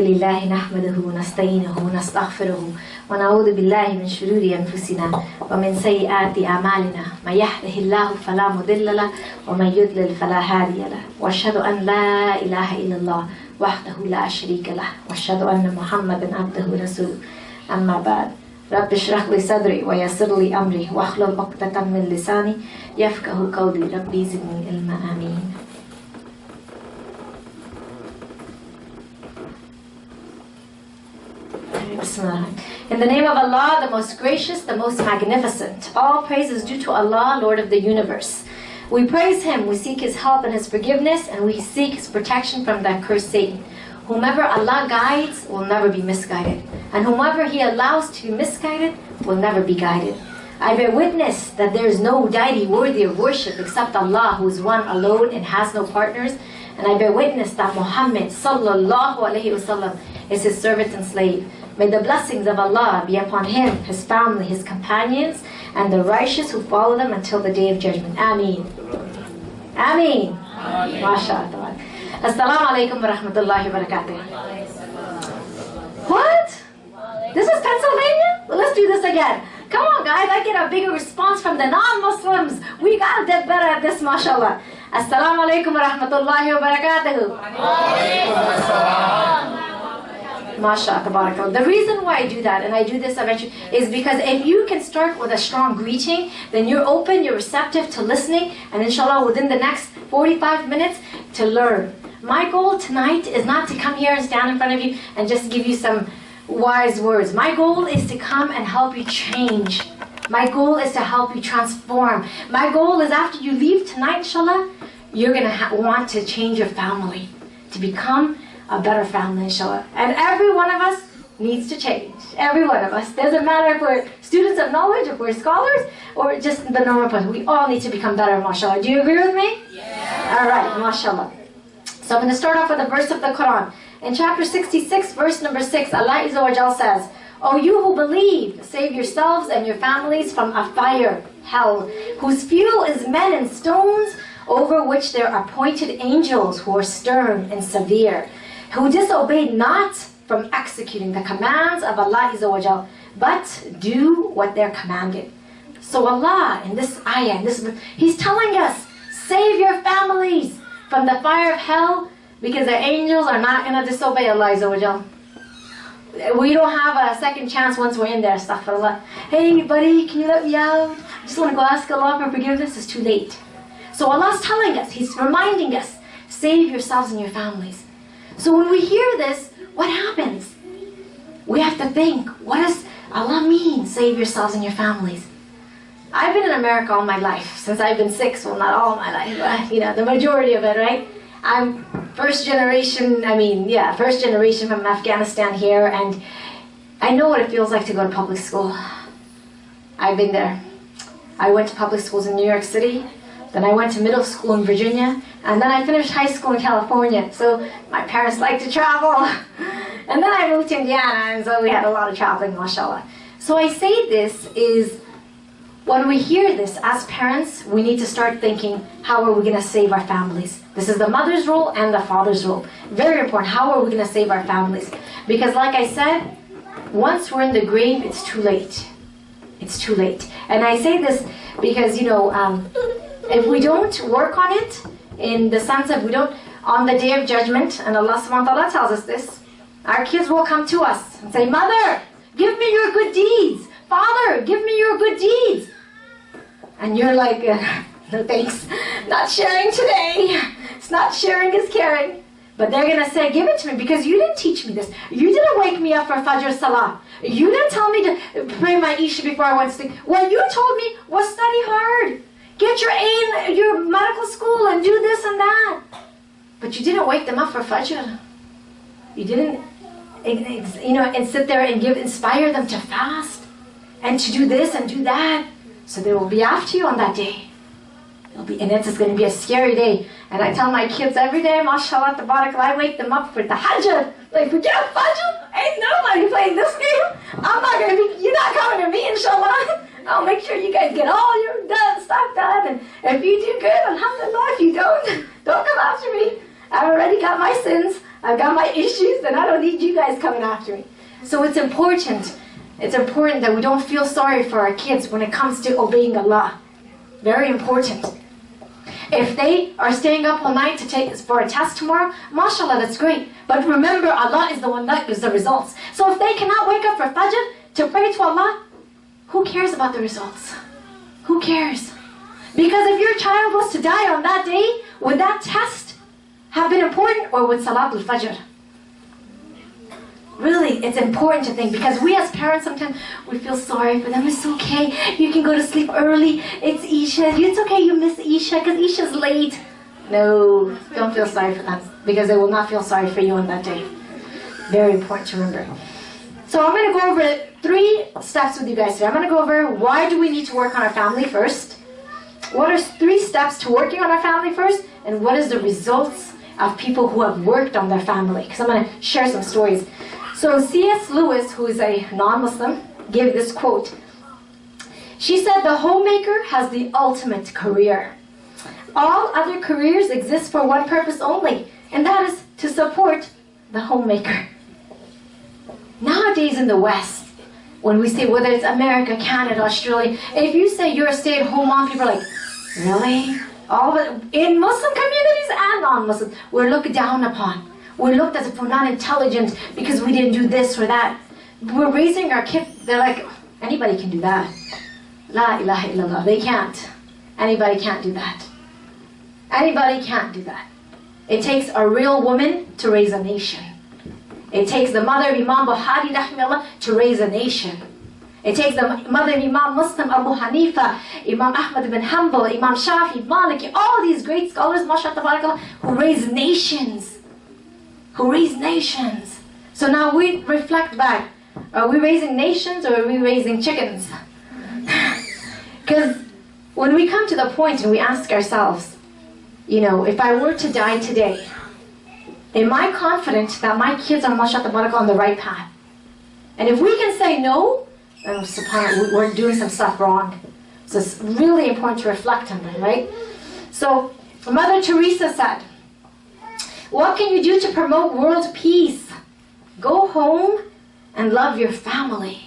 لله نحمده ونستعينه ونستغفره ونعوذ بالله من شرور أنفسنا ومن سيئات أعمالنا من يهده الله فلا مضل له ومن يضلل فلا هادي له وأشهد أن لا إله إلا الله وحده لا شريك له وأشهد أن محمدا عبده ورسوله أما بعد رب اشرح لي صدري ويسر لي أمري واحلل عقدة من لساني يفقهوا قولي ربي زدني علما آمين. In the name of Allah, the most gracious, the most magnificent. All praise is due to Allah, Lord of the universe. We praise Him, we seek His help and His forgiveness, and we seek His protection from that cursed Satan. Whomever Allah guides will never be misguided, and whomever He allows to be misguided will never be guided. I bear witness that there is no deity worthy of worship except Allah, who is one alone and has no partners, and I bear witness that Muhammad sallallahu alaihi wasallam is His servant and slave. May the blessings of Allah be upon him, his family, his companions, and the righteous who follow them until the day of judgment. Ameen. Ameen. MashaAllah. Assalamu alaikum wa rahmatullahi wa barakatuh. What? This is Pennsylvania? Well, let's do this again. Come on, guys. I get a bigger response from the non-Muslims. We gotta get better at this, mashallah. Assalamu alaikum wa rahmatullahi wa barakatuh. MashaAllah, tabarakallah. The reason why I do that, and I do this eventually, is because if you can start with a strong greeting, then you're open, you're receptive to listening, and inshallah within the next 45 minutes to learn. My goal tonight is not to come here and stand in front of you and just give you some wise words. My goal is to come and help you change. My goal is to help you transform. My goal is after you leave tonight, inshallah, you're going to want to change your family, to become a better family, inshallah. And every one of us needs to change. Every one of us. Doesn't matter if we're students of knowledge, if we're scholars, or just the normal person. We all need to become better, mashallah. Do you agree with me? Yeah. Alright, mashallah. So I'm going to start off with a verse of the Quran. In chapter 66, verse number 6, Allah Azza wa Jal says, O you who believe, save yourselves and your families from a fire, hell, whose fuel is men and stones, over which there are appointed angels who are stern and severe, who disobeyed not from executing the commands of Allah Azza wa Jal, but do what they're commanded. So Allah, in this ayah, He's telling us, save your families from the fire of hell, because the angels are not going to disobey Allah Azza wa Jal. We don't have a second chance once we're in there, astaghfirullah. Hey buddy, can you let me out? I just want to go ask Allah for forgiveness. It's too late. So Allah's telling us, He's reminding us, save yourselves and your families. So when we hear this, what happens? We have to think, what does Allah mean, save yourselves and your families? I've been in America all my life, since I've been 6, well not all my life, but the majority of it, right? I'm first generation from Afghanistan here, and I know what it feels like to go to public school. I've been there. I went to public schools in New York City, then I went to middle school in Virginia, and then I finished high school in California. So my parents like to travel. And then I moved to Indiana, and so we had a lot of traveling, mashallah. So I say this is, when we hear this, as parents, we need to start thinking, how are we going to save our families? This is the mother's role and the father's role. Very important. How are we going to save our families? Because like I said, once we're in the grave, it's too late. It's too late. And I say this because, if we don't work on it, in the sense of we don't, on the day of judgment, and Allah subhanahu wa ta'ala tells us this, our kids will come to us and say, Mother, give me your good deeds. Father, give me your good deeds. And you're like, no thanks, not sharing today. It's not sharing is caring. But they're going to say, give it to me because you didn't teach me this. You didn't wake me up for Fajr Salah. You didn't tell me to pray my Isha before I went to sleep. What you told me was study hard. Get your A in your medical school and do this and that. But you didn't wake them up for Fajr. You didn't, and sit there and inspire them to fast and to do this and do that. So they will be after you on that day. And it's going to be a scary day. And I tell my kids every day, mashallah, tabarakallah, I wake them up for tahajjud. Like, forget Fajr. Ain't nobody playing this game. You're not coming to me, inshallah. I'll make sure you guys get all your stuff done. And if you do good, alhamdulillah. If you don't come after me. I've already got my sins. I've got my issues, and I don't need you guys coming after me. So it's important. It's important that we don't feel sorry for our kids when it comes to obeying Allah. Very important. If they are staying up all night to take for a test tomorrow, mashallah, that's great. But remember, Allah is the one that gives the results. So if they cannot wake up for Fajr to pray to Allah, who cares about the results? Who cares? Because if your child was to die on that day, would that test have been important, or would Salatul Fajr? Really, it's important to think, because we as parents sometimes we feel sorry for them. It's okay, you can go to sleep early. It's Isha. It's okay you miss Isha because Isha's late. No, don't feel sorry for them, because they will not feel sorry for you on that day. Very important to remember. So I'm going to go over 3 steps with you guys today. I'm going to go over why do we need to work on our family first. What are 3 steps to working on our family first, and what is the results of people who have worked on their family? Because I'm going to share some stories. So C.S. Lewis, who is a non-Muslim, gave this quote. She said, "The homemaker has the ultimate career. All other careers exist for one purpose only, and that is to support the homemaker." Nowadays in the West, when we say, whether it's America, Canada, Australia, if you say you're a stay-at-home mom, people are like, really? All of it, in Muslim communities and non-Muslim, we're looked down upon. We're looked as if we're not intelligent because we didn't do this or that. We're raising our kids, they're like, anybody can do that. La ilaha illallah, they can't. Anybody can't do that. Anybody can't do that. It takes a real woman to raise a nation. It takes the mother of Imam Bukhari rahimahullah to raise a nation. It takes the mother of Imam Muslim, Abu Hanifa, Imam Ahmad ibn Hanbal, Imam Shafi, Maliki, all these great scholars, mashallah, who raise nations. Who raise nations. So now we reflect back. Are we raising nations, or are we raising chickens? Because when we come to the point and we ask ourselves, you know, if I were to die today, am I confident that my kids are mashallah on the right path? And if we can say no, then subhanAllah, we're doing some stuff wrong. So it's really important to reflect on that, right? So Mother Teresa said, "What can you do to promote world peace? Go home and love your family."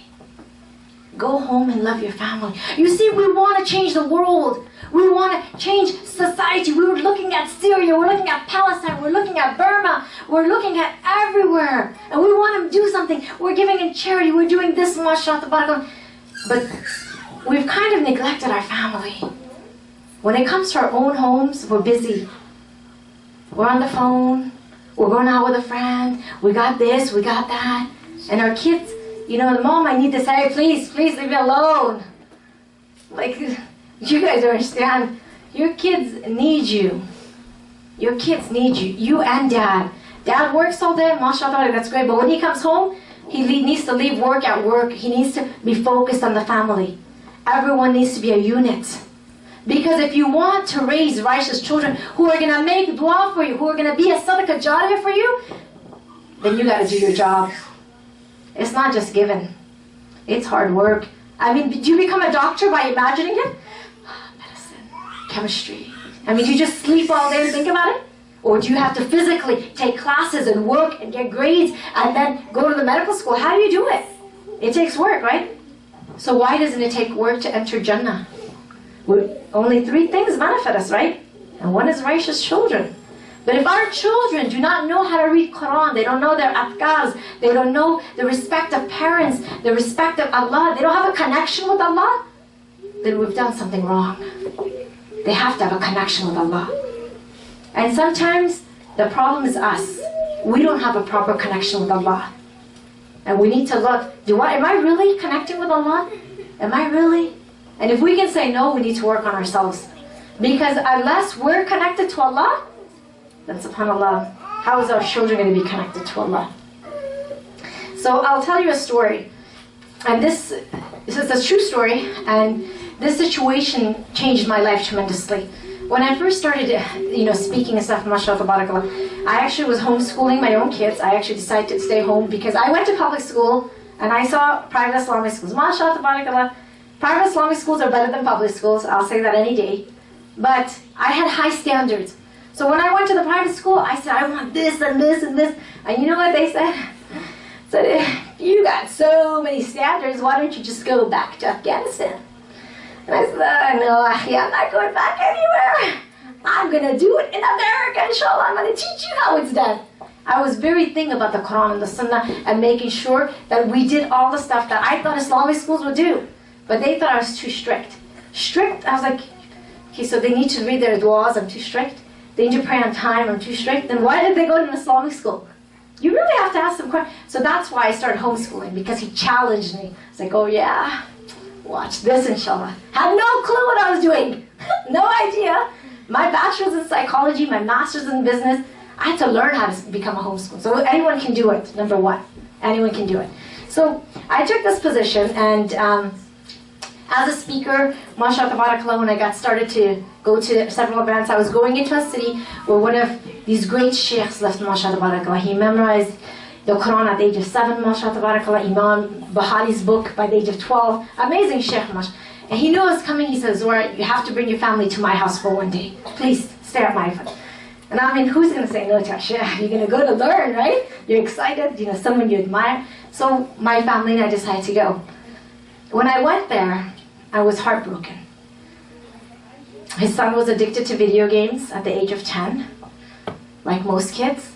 Go home and love your family. You see, we want to change the world. We want to change society. We were looking at Syria. We're looking at Palestine. We're looking at Burma. We're looking at everywhere. And we want to do something. We're giving in charity. We're doing this, mashallah. But we've kind of neglected our family. When it comes to our own homes, we're busy. We're on the phone, we're going out with a friend, we got this, we got that. And our kids, you know, the mom, I need to say, please leave me alone. Like, you guys understand, your kids need you. Your kids need you, you and dad. Dad works all day, mashallah, that's great, but when he comes home, he needs to leave work at work. He needs to be focused on the family. Everyone needs to be a unit. Because if you want to raise righteous children who are going to make dua for you, who are going to be a sadaqah jariyah for you, then you got to do your job. It's not just given. It's hard work. I mean, do you become a doctor by imagining it? Medicine, chemistry. I mean, do you just sleep all day and think about it? Or do you have to physically take classes and work and get grades and then go to the medical school? How do you do it? It takes work, right? So why doesn't it take work to enter Jannah? Only 3 things benefit us, right? And one is righteous children. But if our children do not know how to read Quran, they don't know their adhkars, they don't know the respect of parents, the respect of Allah, they don't have a connection with Allah, then we've done something wrong. They have to have a connection with Allah. And sometimes the problem is us. We don't have a proper connection with Allah. And we need to look, am I really connecting with Allah? Am I really? And if we can say no, we need to work on ourselves. Because unless we're connected to Allah, then subhanAllah, how is our children going to be connected to Allah? So I'll tell you a story. And this is a true story, and this situation changed my life tremendously. When I first started, speaking and stuff, mashallah, tabarakallah, I actually was homeschooling my own kids. I actually decided to stay home because I went to public school and I saw private Islamic schools. Mashallah, tabarakallah, private Islamic schools are better than public schools. I'll say that any day. But I had high standards. So when I went to the private school, I said, I want this and this and this. And you know what they said? So you got so many standards, why don't you just go back to Afghanistan? And I said, no, I'm not going back anywhere. I'm going to do it in America, inshallah. I'm going to teach you how it's done. I was very thinking about the Quran and the Sunnah and making sure that we did all the stuff that I thought Islamic schools would do. But they thought I was too strict. Strict? I was like, okay, so they need to read their du'as, I'm too strict. They need to pray on time, I'm too strict. Then why did they go to an Islamic school? You really have to ask them questions. So that's why I started homeschooling, because he challenged me. I was like, oh yeah, watch this inshallah. Had no clue what I was doing. No idea. My bachelor's in psychology, my master's in business. I had to learn how to become a homeschooler. So anyone can do it, number one. Anyone can do it. So I took this position, and as a speaker, mashallah tabarakallah, when I got started to go to several events, I was going into a city where one of these great sheikhs left, mashallah tabarakallah. He memorized the Quran at the age of 7, mashallah tabarakallah. Imam Bahari's book by the age of 12. Amazing sheikh, mashallah. And he knew I was coming. He said, Zohra, you have to bring your family to my house for one day. Please, stay at my house. And I mean, who's going to say no to a sheikh? You're going to go to learn, right? You're excited, someone you admire. So my family and I decided to go. When I went there, I was heartbroken. His son was addicted to video games at the age of 10, like most kids.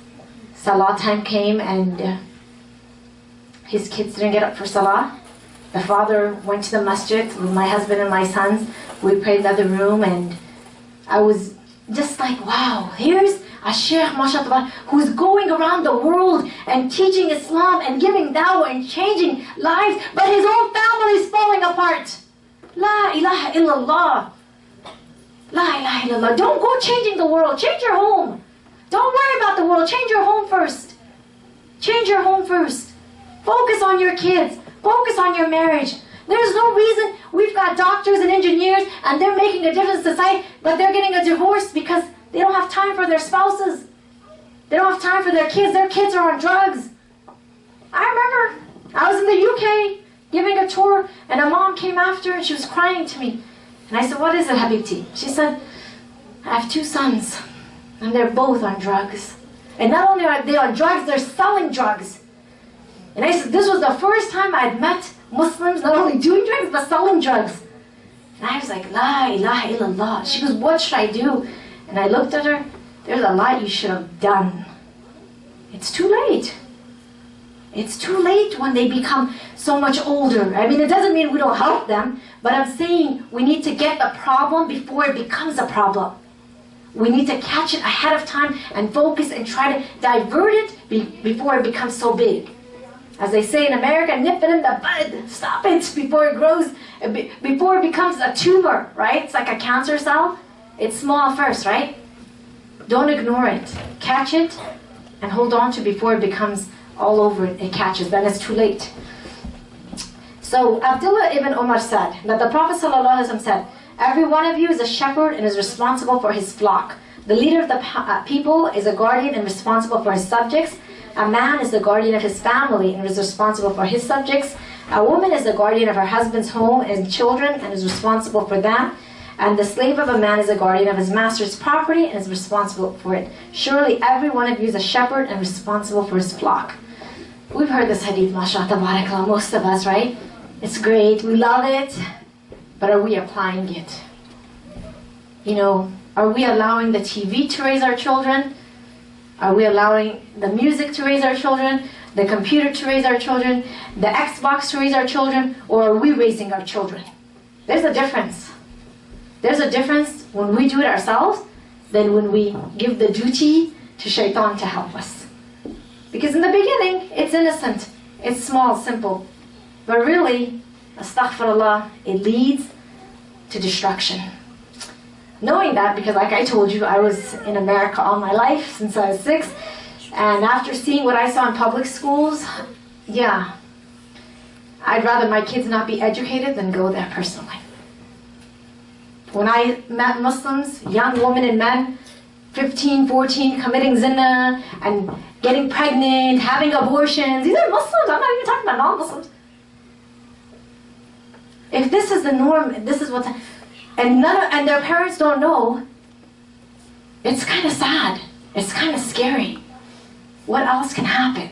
Salah time came, and his kids didn't get up for Salah. The father went to the masjid with my husband and my sons. We prayed in the other room, and I was just like, wow, here's a sheikh, mashallah, who's going around the world and teaching Islam and giving dawah and changing lives, but his own family is falling apart. La ilaha illallah. La ilaha illallah. Don't go changing the world. Change your home. Don't worry about the world. Change your home first. Change your home first. Focus on your kids. Focus on your marriage. There's no reason we've got doctors and engineers and they're making a difference in society, but they're getting a divorce because they don't have time for their spouses. They don't have time for their kids. Their kids are on drugs. I remember I was in the UK giving a tour, and a mom came after and she was crying to me. And I said, what is it, Habibti? She said, I have 2 sons and they're both on drugs. And not only are they on drugs, they're selling drugs. And I said, this was the first time I had met Muslims not only doing drugs, but selling drugs. And I was like, La ilaha illallah. She goes, what should I do? And I looked at her, there's a lot you should have done. It's too late. It's too late when they become so much older. I mean, it doesn't mean we don't help them, but I'm saying we need to get the problem before it becomes a problem. We need to catch it ahead of time and focus and try to divert it before it becomes so big. As they say in America, nip it in the bud. Stop it before it grows, before it becomes a tumor, right? It's like a cancer cell. It's small first, right? Don't ignore it. Catch it and hold on to it before it becomes all over it catches. Then it's too late. So Abdullah ibn Umar said that the Prophet ﷺ said, every one of you is a shepherd and is responsible for his flock. The leader of the people is a guardian and responsible for his subjects. A man is the guardian of his family and is responsible for his subjects. A woman is the guardian of her husband's home and children and is responsible for them. And the slave of a man is a guardian of his master's property and is responsible for it. Surely every one of you is a shepherd and responsible for his flock. We've heard this hadith, mashallah, tabarakallah, most of us, right? It's great, we love it, but are we applying it? Are we allowing the TV to raise our children? Are we allowing the music to raise our children? The computer to raise our children? The Xbox to raise our children? Or are we raising our children? There's a difference. There's a difference when we do it ourselves than when we give the duty to shaitan to help us. Because in the beginning, it's innocent. It's small, simple. But really, astaghfirullah, it leads to destruction. Knowing that, because like I told you, I was in America all my life since I was 6. And after seeing what I saw in public schools, yeah, I'd rather my kids not be educated than go there personally. When I met Muslims, young women and men, 15, 14, committing zina and getting pregnant, having abortions, these are Muslims, I'm not even talking about non-Muslims. If this is the norm, this is what's... And their parents don't know, it's kind of sad. It's kind of scary. What else can happen?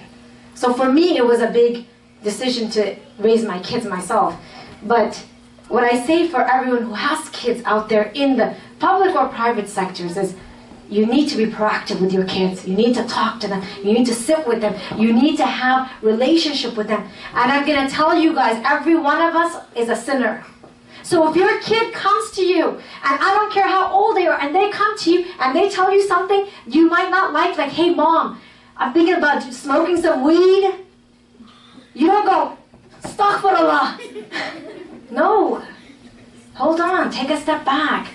So for me, it was a big decision to raise my kids myself. But what I say for everyone who has kids out there in the public or private sectors is, you need to be proactive with your kids. You need to talk to them. You need to sit with them. You need to have relationship with them. And I'm going to tell you guys, every one of us is a sinner. So if your kid comes to you, and I don't care how old they are, and they come to you and they tell you something you might not like, hey mom, I'm thinking about smoking some weed. You don't go, astaghfirullah. No. Hold on, take a step back.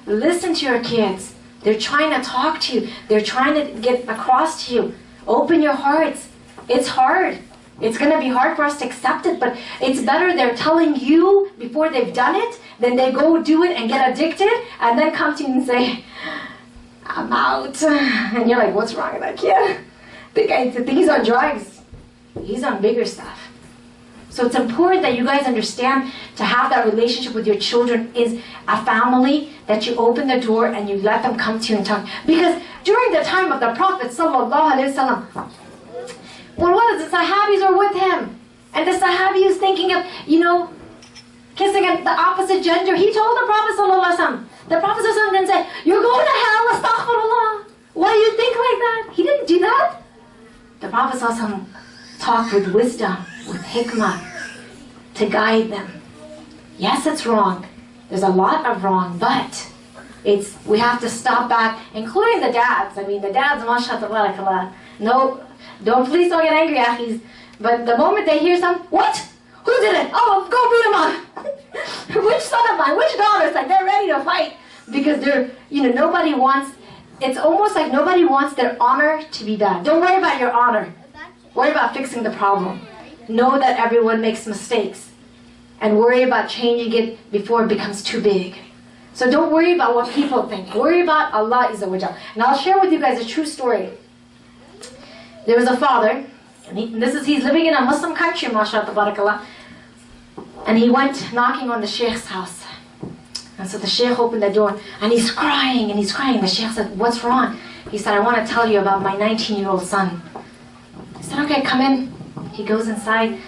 Listen to your kids. They're trying to talk to you. They're trying to get across to you. Open your hearts. It's hard. It's going to be hard for us to accept it, but it's better they're telling you before they've done it than they go do it and get addicted and then come to you and say, I'm out. And you're like, what's wrong with that kid? I think he's on drugs. He's on bigger stuff. So it's important that you guys understand to have that relationship with your children is a family, that you open the door and you let them come to you and talk. Because during the time of the Prophet ﷺ, when the Sahabis are with him, and the Sahabi is thinking of, kissing the opposite gender, he told the Prophet ﷺ, the Prophet ﷺ didn't say, you're going to hell, astaghfirullah. Why do you think like that? He didn't do that. The Prophet ﷺ talked with wisdom, with hikmah, to guide them. Yes, it's wrong. There's a lot of wrong, but we have to stop back, including the dads. I mean, the dads, mashallah, no, please don't get angry, Akhis. But the moment they hear something, what? Who did it? Oh, go beat him up. Which son of mine? Which daughter? It's like they're ready to fight because nobody wants. It's almost like nobody wants their honor to be bad. Don't worry about your honor. Worry about fixing the problem. Know that everyone makes mistakes. And worry about changing it before it becomes too big. So don't worry about what people think. Worry about Allah Azza wa Jal. And I'll share with you guys a true story. There was a father, and he's living in a Muslim country, mashallah, tabarakallah. And he went knocking on the Sheikh's house. And so the Sheikh opened the door, and he's crying, and he's crying. The Sheikh said, what's wrong? He said, I want to tell you about my 19-year-old son. He said, okay, come in. He goes inside,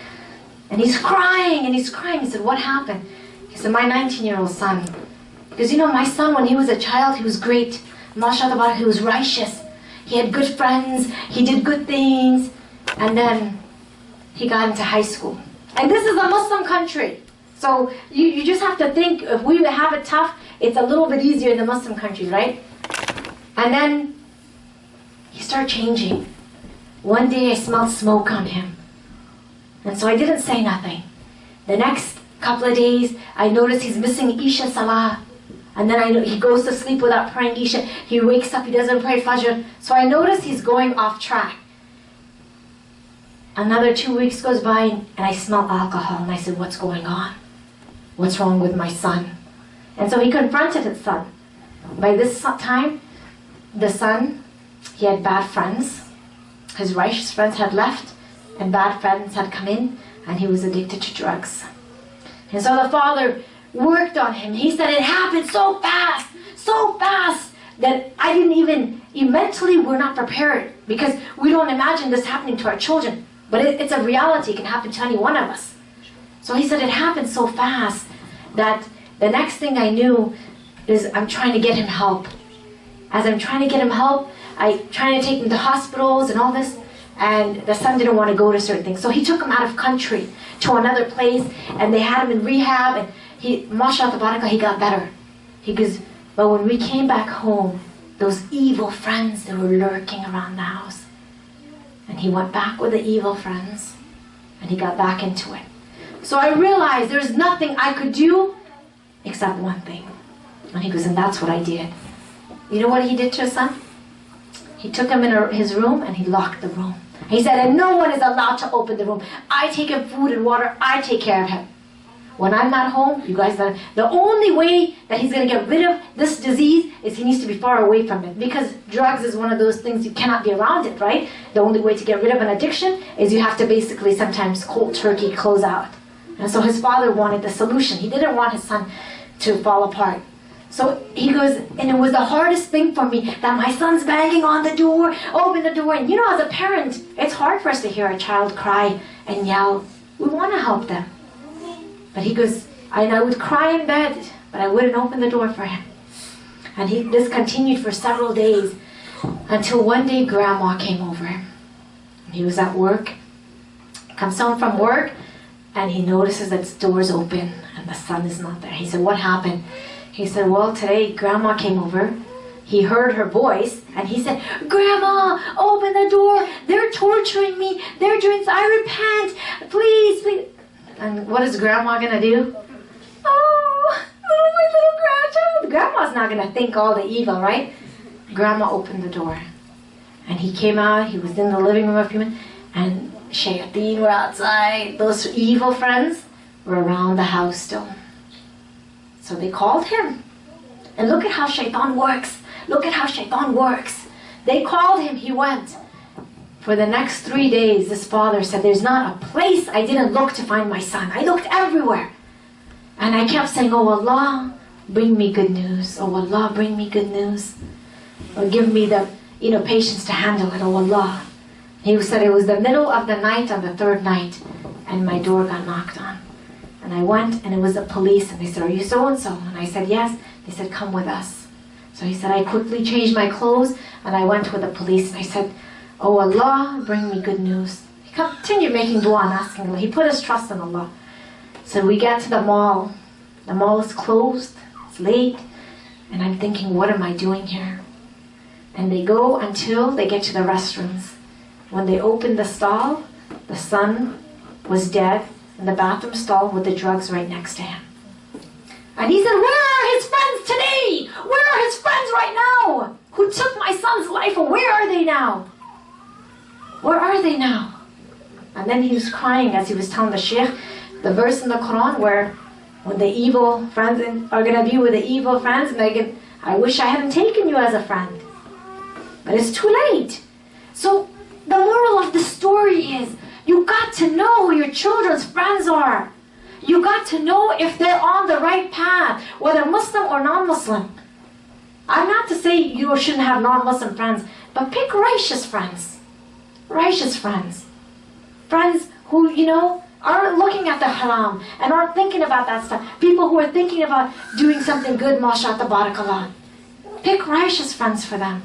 and he's crying, and he's crying. He said, what happened? He said, my 19-year-old son. Because my son, when he was a child, he was great. MashaAllah, he was righteous. He had good friends. He did good things. And then he got into high school. And this is a Muslim country. So you just have to think, if we have it tough, it's a little bit easier in the Muslim countries, right? And then he started changing. One day I smelled smoke on him. And so I didn't say nothing. The next couple of days, I noticed he's missing Isha Salah. And then he goes to sleep without praying Isha. He wakes up, he doesn't pray Fajr. So I noticed he's going off track. Another 2 weeks goes by, and I smell alcohol. And I said, what's going on? What's wrong with my son? And so he confronted his son. By this time, the son, he had bad friends. His righteous friends had left, and bad friends had come in, and he was addicted to drugs. And so the father worked on him. He said it happened so fast, that I didn't even, mentally we're not prepared, because we don't imagine this happening to our children. But it's a reality. It can happen to any one of us. So he said it happened so fast that the next thing I knew is I'm trying to get him help. As I'm trying to get him help, I trying to take him to hospitals and all this, and the son didn't want to go to certain things. So he took him out of country to another place, and they had him in rehab, and he, mashallah tabarakah, he got better. He goes, but when we came back home, those evil friends, they were lurking around the house. And he went back with the evil friends, and he got back into it. So I realized there's nothing I could do except one thing. And he goes, and that's what I did. You know what he did to his son? He took him in his room and he locked the room. He said, and no one is allowed to open the room. I take him food and water. I take care of him. When I'm not home, you guys know, the only way that he's going to get rid of this disease is he needs to be far away from it. Because drugs is one of those things you cannot be around it, right? The only way to get rid of an addiction is you have to basically sometimes cold turkey close out. And so his father wanted the solution. He didn't want his son to fall apart. So he goes, and it was the hardest thing for me that my son's banging on the door, open the door. And you know, as a parent, it's hard for us to hear a child cry and yell. We want to help them. But he goes, and I would cry in bed, but I wouldn't open the door for him. And this continued for several days until one day Grandma came over. He was at work, comes home from work, and he notices that the door's open and the son is not there. He said, what happened? He said, well, today Grandma came over. He heard her voice and he said, Grandma, open the door. They're torturing me. They're doing, I repent. Please, please. And what is Grandma going to do? Oh, my little grandchild. Grandma's not going to think all the evil, right? Grandma opened the door. And he came out. He was in the living room a few minutes. And Shayateen were outside. Those evil friends were around the house still. So they called him. And look at how Shaitan works. Look at how Shaitan works. They called him. He went. For the next 3 days, this father said, there's not a place I didn't look to find my son. I looked everywhere. And I kept saying, oh Allah, bring me good news. Oh Allah, bring me good news. Or give me the patience to handle it. Oh Allah. He said it was the middle of the night on the third night. And my door got knocked on. And I went, and it was the police, and they said, are you so-and-so? And I said, yes. They said, come with us. So he said, I quickly changed my clothes, and I went with the police, and I said, oh Allah, bring me good news. He continued making dua and asking Allah. He put his trust in Allah. So we get to the mall. The mall is closed. It's late. And I'm thinking, what am I doing here? And they go until they get to the restrooms. When they open the stall, the son was dead in the bathroom stall with the drugs right next to him. And he said, where are his friends today? Where are his friends right now? Who took my son's life? Where are they now? Where are they now? And then he was crying as he was telling the sheikh the verse in the Quran where when the evil friends are going to be with the evil friends, and I wish I hadn't taken you as a friend. But it's too late. So the moral of the story is, you got to know who your children's friends are. You got to know if they're on the right path, whether Muslim or non-Muslim. I'm not to say you shouldn't have non-Muslim friends, but pick righteous friends. Righteous friends. Friends who, aren't looking at the haram and aren't thinking about that stuff. People who are thinking about doing something good, mashallah, tabarakallah. Pick righteous friends for them.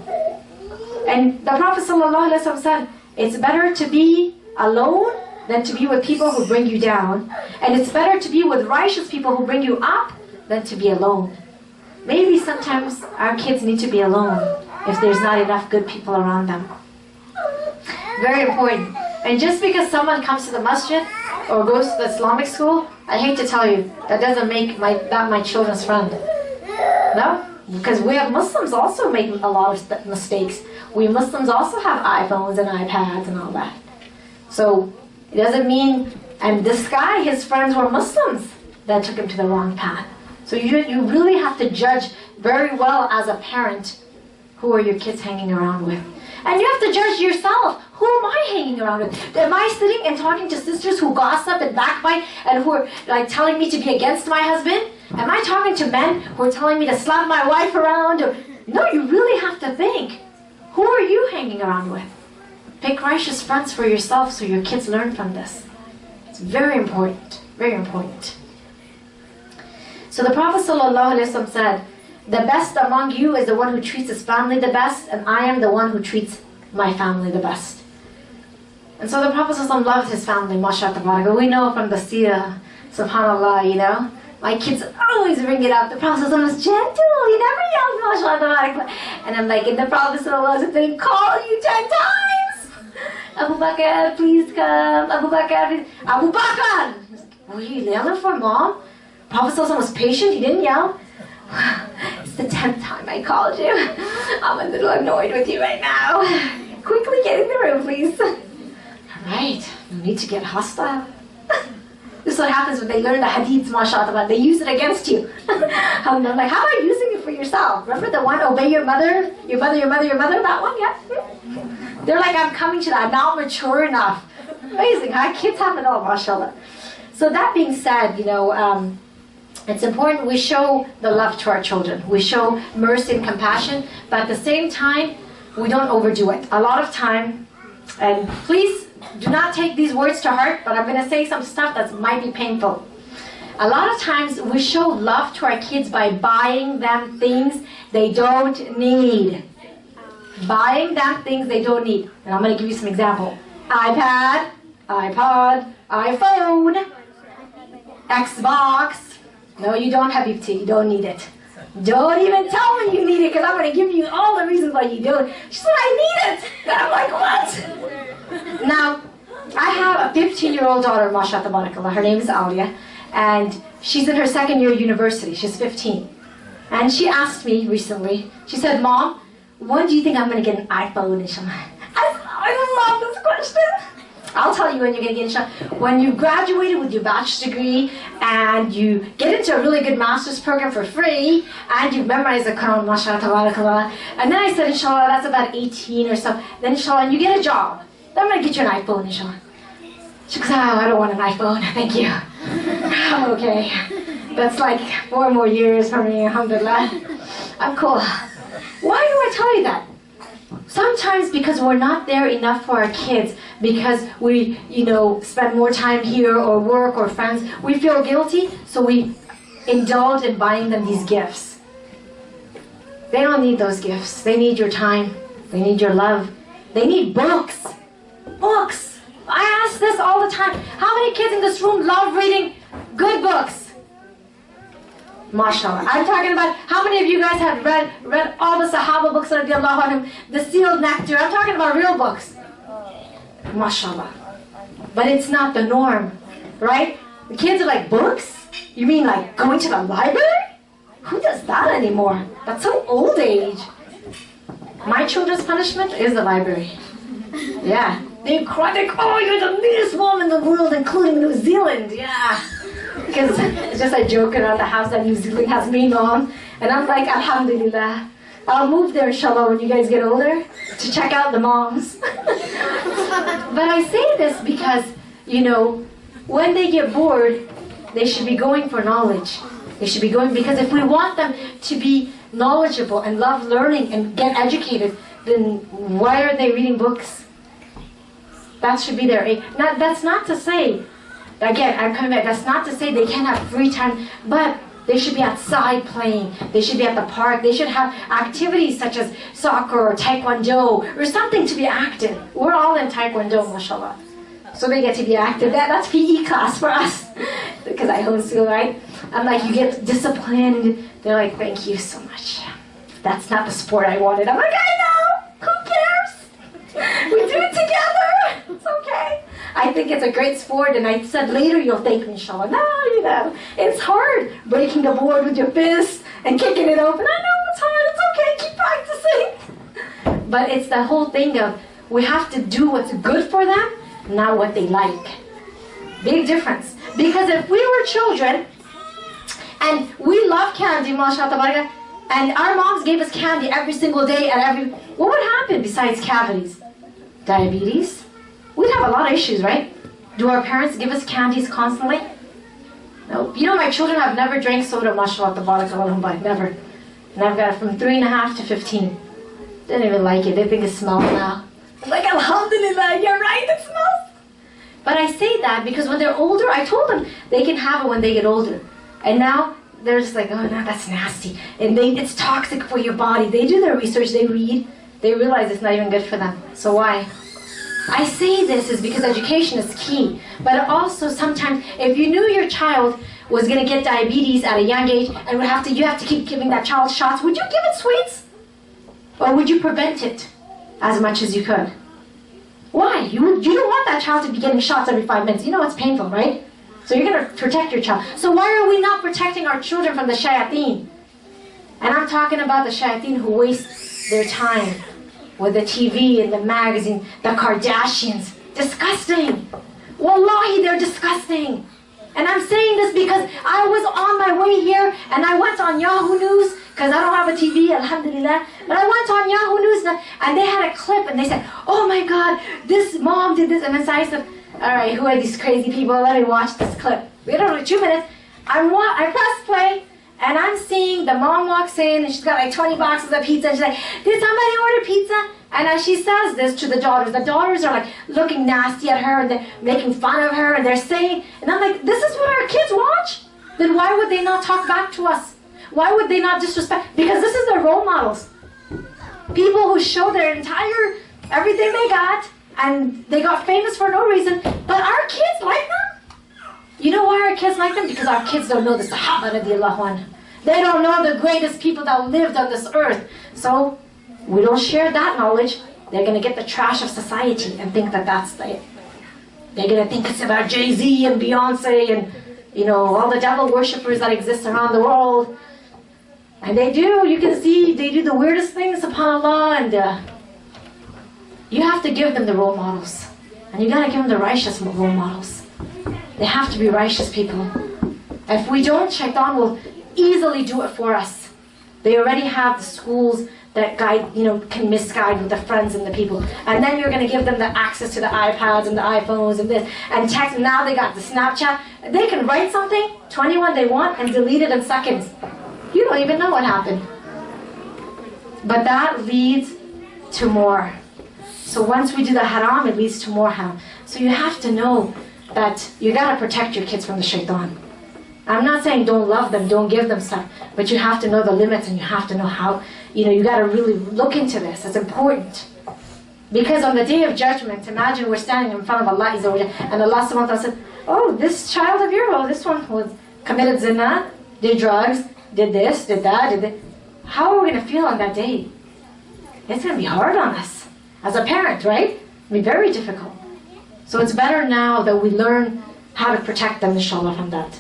And the Prophet ﷺ said, it's better to be alone than to be with people who bring you down. And it's better to be with righteous people who bring you up than to be alone. Maybe sometimes our kids need to be alone if there's not enough good people around them. Very important. And just because someone comes to the masjid or goes to the Islamic school, I hate to tell you, that doesn't make that my children's friend. No? Because we have Muslims also make a lot of mistakes. We Muslims also have iPhones and iPads and all that. So it doesn't mean, and this guy, his friends were Muslims that took him to the wrong path. So you really have to judge very well as a parent, who are your kids hanging around with. And you have to judge yourself. Who am I hanging around with? Am I sitting and talking to sisters who gossip and backbite and who are like telling me to be against my husband? Am I talking to men who are telling me to slap my wife around? No, you really have to think. Who are you hanging around with? Pick righteous friends for yourself so your kids learn from this. It's very important. Very important. So the Prophet ﷺ said, the best among you is the one who treats his family the best, and I am the one who treats my family the best. And so the Prophet ﷺ loved his family, mashallah. We know from the seerah, subhanallah, my kids always bring it up. The Prophet ﷺ was gentle, he never yelled, mashallah. And I'm like, and the Prophet ﷺ didn't call you 10 times. Abu Bakr, please come. Abu Bakr, please. Abu Bakr! Were you yelling for mom? Prophet ﷺ was patient, he didn't yell. It's the 10th time I called you. I'm a little annoyed with you right now. Quickly get in the room, please. Alright, no need to get hostile. This is what happens when they learn the hadiths, mashallah, they use it against you. I'm like, how about using it for yourself? Remember the one, obey your mother, your mother, your mother, your mother, that one, yeah? They're like, I'm coming to that, I'm not mature enough. Amazing, huh? Kids have it all, mashallah. So that being said, It's important we show the love to our children. We show mercy and compassion, but at the same time, we don't overdo it. A lot of time, and please do not take these words to heart, but I'm going to say some stuff that might be painful. A lot of times we show love to our kids by buying them things they don't need. Buying them things they don't need. And I'm going to give you some example. iPad, iPod, iPhone, Xbox. No, you don't, Habibti. You don't need it. Don't even tell me you need it, because I'm going to give you all the reasons why you do it. She said, I need it. And I'm like, what? Now, I have a 15-year-old daughter, mashallah, tabarakallah. Her name is Alia. And she's in her second year of university. She's 15. And she asked me recently, she said, Mom, when do you think I'm going to get an iPhone, inshallah? I love this question. I'll tell you when you're going to get inshallah. When you graduated with your bachelor's degree and you get into a really good master's program for free and you memorize the Quran, mashallah, tabarakallah. And then I said, inshallah, that's about 18 or so. Then inshallah, and you get a job. Then I'm going to get you an iPhone, inshallah. She goes, oh, I don't want an iPhone, thank you. Okay, that's like 4 more years for me, alhamdulillah. I'm cool. Why do I tell you that? Sometimes because we're not there enough for our kids, because we, spend more time here or work or friends, we feel guilty, so we indulge in buying them these gifts. They don't need those gifts. They need your time. They need your love. They need books. Books. I ask this all the time. How many kids in this room love reading good books? MashaAllah. I'm talking about how many of you guys have read all the Sahaba books, radiallahu anhum, the sealed nectar. I'm talking about real books. MashaAllah. But it's not the norm, right? The kids are like, books? You mean like going to the library? Who does that anymore? That's so old age. My children's punishment is the library. Yeah. They cry, like, oh, you're the meanest mom in the world, including New Zealand. Yeah. Because it's just a joke around the house that New Zealand has mean mom. And I'm like, alhamdulillah. I'll move there, inshallah, when you guys get older to check out the moms. But I say this because, when they get bored, they should be going for knowledge. They should be going, because if we want them to be knowledgeable and love learning and get educated, then why are they reading books? That should be their aim. Now, that's not to say, again, I'm coming back, that's not to say they can't have free time, but they should be outside playing. They should be at the park. They should have activities such as soccer or taekwondo or something to be active. We're all in taekwondo, mashallah. So they get to be active. That's PE class for us. Because I homeschool, right? I'm like, you get disciplined. They're like, thank you so much. That's not the sport I wanted. I'm like, I know. Who cares? We do it together. It's okay. I think it's a great sport, and I said later you'll thank me, inshallah. No, it's hard breaking a board with your fist and kicking it open. I know it's hard. It's okay. Keep practicing. But it's the whole thing of we have to do what's good for them, not what they like. Big difference. Because if we were children and we love candy, mashallah, and our moms gave us candy every single day what would happen besides cavities? Diabetes? We'd have a lot of issues, right? Do our parents give us candies constantly? No. My children have never drank soda, mashallah, tabarakallah, never. And I've got it from 3.5 to 15. They don't even like it. They think it smells now. I'm like, alhamdulillah, you're right, it smells. But I say that because when they're older, I told them they can have it when they get older. And now they're just like, oh, no, that's nasty. And it's toxic for your body. They do their research, they read. They realize it's not even good for them. So why? I say this is because education is key. But also sometimes, if you knew your child was going to get diabetes at a young age and you have to keep giving that child shots, would you give it sweets? Or would you prevent it as much as you could? Why? You don't want that child to be getting shots every 5 minutes. It's painful, right? So you're going to protect your child. So why are we not protecting our children from the shayateen? And I'm talking about the shayateen who waste their time with the TV and the magazine, the Kardashians. Disgusting. Wallahi, they're disgusting. And I'm saying this because I was on my way here and I went on Yahoo News because I don't have a TV, alhamdulillah. But I went on Yahoo News and they had a clip and they said, oh my God, this mom did this. And then I said, all right, who are these crazy people? Let me watch this clip. We had only 2 minutes. I press play, and I'm seeing the mom walks in, and she's got like 20 boxes of pizza, and she's like, did somebody order pizza? And as she says this to the daughters are like looking nasty at her, and they're making fun of her, and they're saying, and I'm like, this is what our kids watch? Then why would they not talk back to us? Why would they not disrespect? Because this is their role models. People who show their entire, everything they got, and they got famous for no reason, but our kids like them? You know why our kids like them? Because our kids don't know the Sahaba radiallahu anhu. They don't know the greatest people that lived on this earth. So we don't share that knowledge. They're going to get the trash of society and think that that's it. They're going to think it's about Jay-Z and Beyonce and, you know, all the devil worshippers that exist around the world. And they do. You can see they do the weirdest things, subhanAllah. And you have to give them the role models. And you got to give them the righteous role models. They have to be righteous people. If we don't, Shaitan will easily do it for us. They already have the schools that guide, you know, can misguide with the friends and the people. And then you're going to give them the access to the iPads and the iPhones and this, and text. Now they got the Snapchat. They can write something, 21 they want, and delete it in seconds. You don't even know what happened. But that leads to more. So once we do the haram, it leads to more haram. So you have to know that you got to protect your kids from the shaitan. I'm not saying don't love them, don't give them stuff, but you have to know the limits, and you have to know how, you know, you got to really look into this. It's important. Because on the day of judgment, imagine we're standing in front of Allah and Allah subhanahu wa ta'ala said, oh, this child of yours, oh, this one was committed zina, did drugs, did this, did that, did that. How are we going to feel on that day? It's going to be hard on us. As a parent, right? It'll be very difficult. So it's better now that we learn how to protect them, inshallah, from that.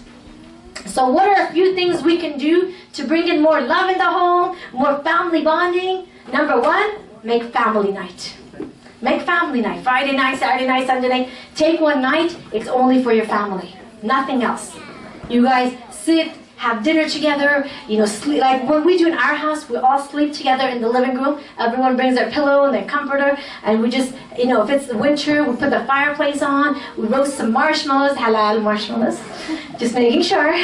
So what are a few things we can do to bring in more love in the home, more family bonding? Number one, make family night. Make family night. Friday night, Saturday night, Sunday night. Take one night, it's only for your family. Nothing else. You guys sit, have dinner together, you know, sleep. Like what we do in our house, we all sleep together in the living room. Everyone brings their pillow and their comforter, and we just, you know, if it's the winter, we put the fireplace on, we roast some marshmallows, halal marshmallows, just making sure,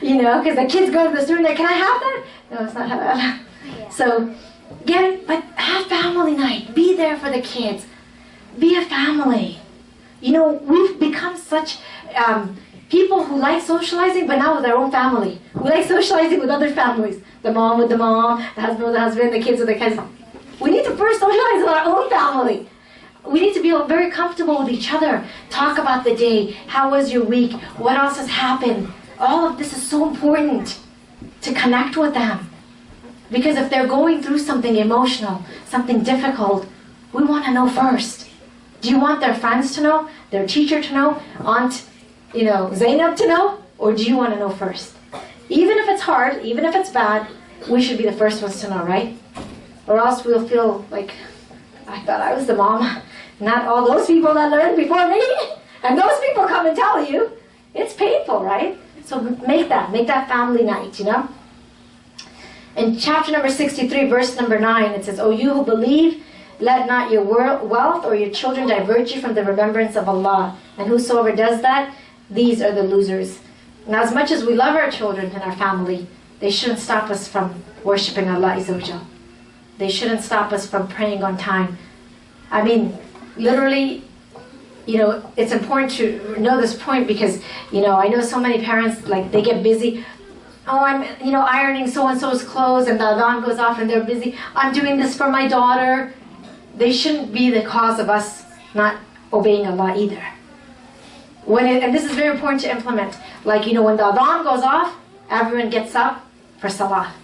you know, because the kids go to the store and they're, can I have that? No, it's not halal. Yeah. So, but have family night. Be there for the kids. Be a family. You know, we've become such people who like socializing, but now with their own family. We like socializing with other families. The mom with the mom, the husband with the husband, the kids with the kids. We need to first socialize with our own family. We need to be very comfortable with each other. Talk about the day. How was your week? What else has happened? All of this is so important to connect with them. Because if they're going through something emotional, something difficult, we want to know first. Do you want their friends to know? Their teacher to know? Aunt, you know, Zainab to know? Or do you want to know first? Even if it's hard, even if it's bad, we should be the first ones to know, right? Or else we'll feel like, I thought I was the mom. Not all those people that learned before me. And those people come and tell you. It's painful, right? So make that family night, you know? In chapter number 63, verse number 9, it says, O you who believe, let not your wealth or your children divert you from the remembrance of Allah. And whosoever does that, these are the losers. Now, as much as we love our children and our family, they shouldn't stop us from worshiping Allah Azza wa Jal. They shouldn't stop us from praying on time. I mean, literally, you know, it's important to know this point because, you know, I know so many parents, like, they get busy. Oh, I'm, you know, ironing so-and-so's clothes, and the adhan goes off and they're busy. I'm doing this for my daughter. They shouldn't be the cause of us not obeying Allah either. And this is very important to implement. Like, you know, when the adhan goes off, everyone gets up for salah.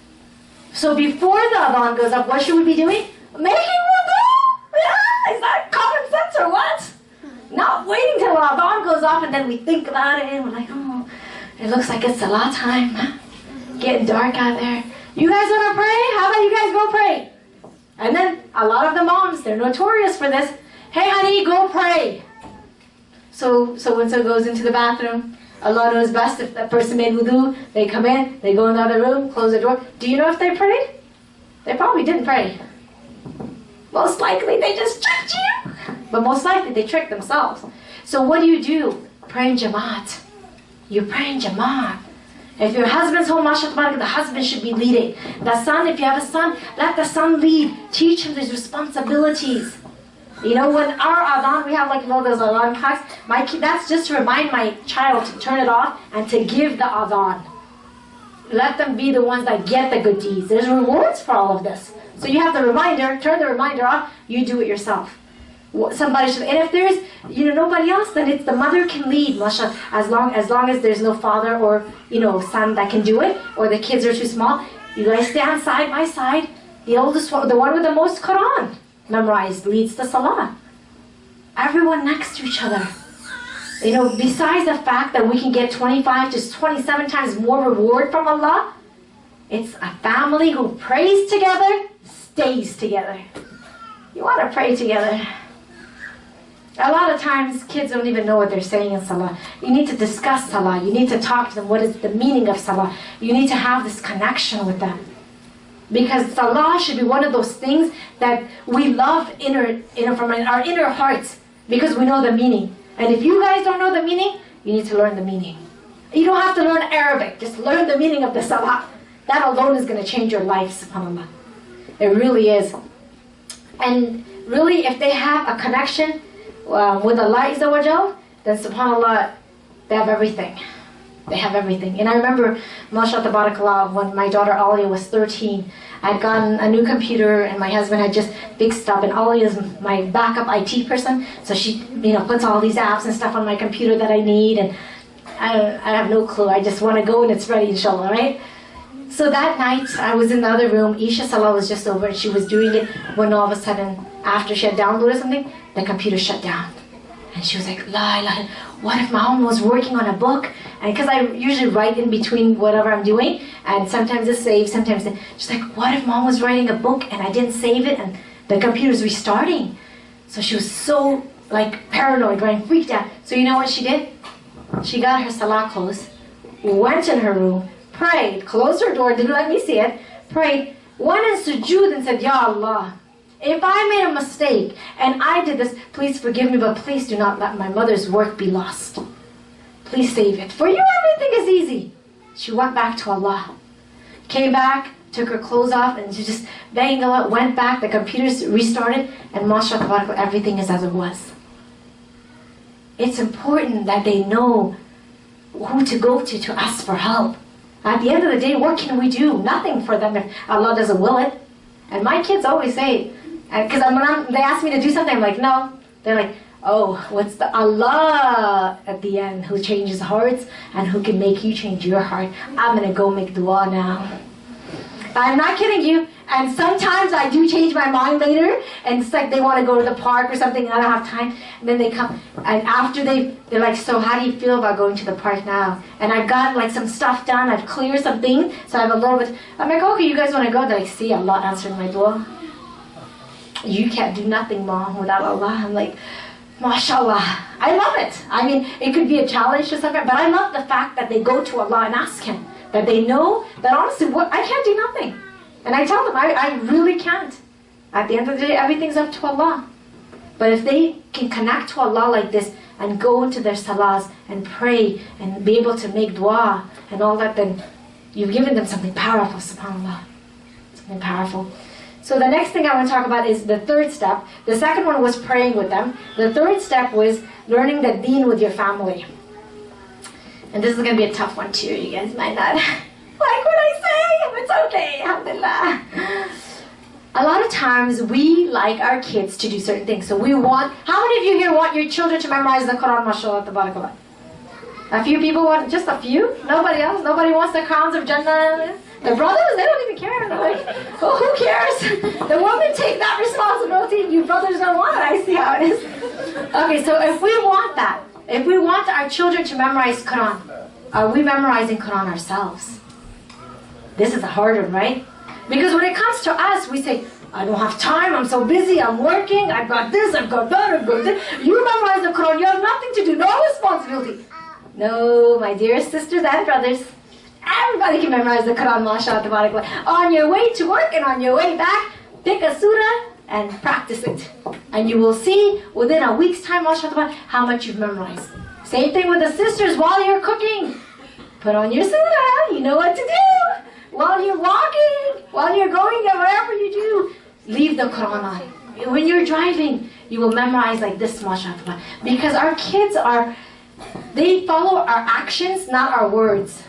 So before the adhan goes up, what should we be doing? Making wudu! Yeah, is that common sense or what? Not waiting till the adhan goes off and then we think about it and we're like, oh, it looks like it's salah time. Getting dark out there. You guys want to pray? How about you guys go pray? And then a lot of the moms, they're notorious for this. Hey honey, go pray. So so-and-so goes into the bathroom. Allah knows best if that person made wudu. They come in, they go in the other room, close the door. Do you know if they prayed? They probably didn't pray. Most likely they just tricked you. But most likely they tricked themselves. So what do? Pray in Jamaat. You pray in Jamaat. If your husband's home, mashallah, the husband should be leading. The son, if you have a son, let the son lead. Teach him his responsibilities. You know, when our adhan, we have like, you know, those alarm clocks. That's just to remind my child to turn it off and to give the adhan. Let them be the ones that get the good deeds. There's rewards for all of this. So you have the reminder, turn the reminder off, you do it yourself. Somebody should, and if there's, you know, nobody else, then it's the mother can lead, mashallah, as long as there's no father or, you know, son that can do it, or the kids are too small. You guys stand side by side. The oldest one, the one with the most Quran memorized, leads the salah. Everyone next to each other. You know, besides the fact that we can get 25 to 27 times more reward from Allah, it's a family who prays together, stays together. You want to pray together. A lot of times, kids don't even know what they're saying in salah. You need to discuss salah. You need to talk to them. What is the meaning of salah? You need to have this connection with them. Because salah should be one of those things that we love from our inner hearts, because we know the meaning. And if you guys don't know the meaning, you need to learn the meaning. You don't have to learn Arabic. Just learn the meaning of the salah. That alone is going to change your life, subhanAllah. It really is. And really, if they have a connection with Allah Azza wa Jal, then subhanAllah, they have everything. They have everything. And I remember, mashallah tabarakallah, when my daughter Alia was 13, I'd gotten a new computer and my husband had just fixed up, and Alia is my backup IT person, so she, you know, puts all these apps and stuff on my computer that I need, and I have no clue. I just want to go and it's ready, inshallah, right? So that night, I was in the other room, Isha Salah was just over and she was doing it, when all of a sudden, after she had downloaded something, the computer shut down. And she was like, La ilaha, what if mom was working on a book? And because I usually write in between whatever I'm doing, and sometimes it's saved, sometimes she's like, what if mom was writing a book and I didn't save it and the computer's restarting? So she was so like paranoid, right, freaked out. So you know what she did? She got her salah clothes, went in her room, prayed, closed her door, didn't let me see it, prayed, went in sujood and said, Ya Allah, if I made a mistake and I did this, please forgive me, but please do not let my mother's work be lost. Please save it. For you, everything is easy. She went back to Allah. Came back, took her clothes off, and she just begging Allah, went back, the computers restarted, and mashallah, everything is as it was. It's important that they know who to go to ask for help. At the end of the day, what can we do? Nothing for them if Allah doesn't will it. And my kids always say, because when they ask me to do something, I'm like, no. They're like, oh, what's the Allah at the end who changes hearts and who can make you change your heart? I'm going to go make dua now. I'm not kidding you. And sometimes I do change my mind later, and it's like they want to go to the park or something and I don't have time. And then they come, and after they're like, so how do you feel about going to the park now? And I've got like some stuff done, I've cleared some things, so I have a little bit, I'm like, okay, you guys want to go? They're like, see, Allah answered my dua. You can't do nothing, Mom, without Allah. I'm like, mashallah. I love it. I mean, it could be a challenge to something, but I love the fact that they go to Allah and ask Him. That they know that honestly, I can't do nothing. And I tell them, I really can't. At the end of the day, everything's up to Allah. But if they can connect to Allah like this and go into their salahs and pray and be able to make dua and all that, then you've given them something powerful, subhanAllah. Something powerful. So the next thing I want to talk about is the third step. The second one was praying with them. The third step was learning the deen with your family. And this is going to be a tough one too. You guys might not like what I say. It's okay, alhamdulillah. A lot of times we like our kids to do certain things. So we want, how many of you here want your children to memorize the Quran, mashallah, tabarakallah? A few people want, just a few? Nobody else? Nobody wants the crowns of Jannah? The brothers, they don't even care. They're like, oh, who cares? The women take that responsibility. You brothers don't want it. I see how it is. Okay, so if we want that, if we want our children to memorize Quran, are we memorizing Quran ourselves? This is a hard one, right? Because when it comes to us, we say, I don't have time, I'm so busy, I'm working, I've got this, I've got that, I've got this. You memorize the Quran, you have nothing to do, no responsibility. No, my dear sisters and brothers, everybody can memorize the Quran, mashallah, tabarakallah. On your way to work and on your way back, pick a surah and practice it. And you will see within a week's time, mashallah, how much you've memorized. Same thing with the sisters while you're cooking. Put on your surah. You know what to do. While you're walking, while you're going, whatever you do, leave the Quran on. When you're driving, you will memorize like this, mashallah. Because our kids they follow our actions, not our words.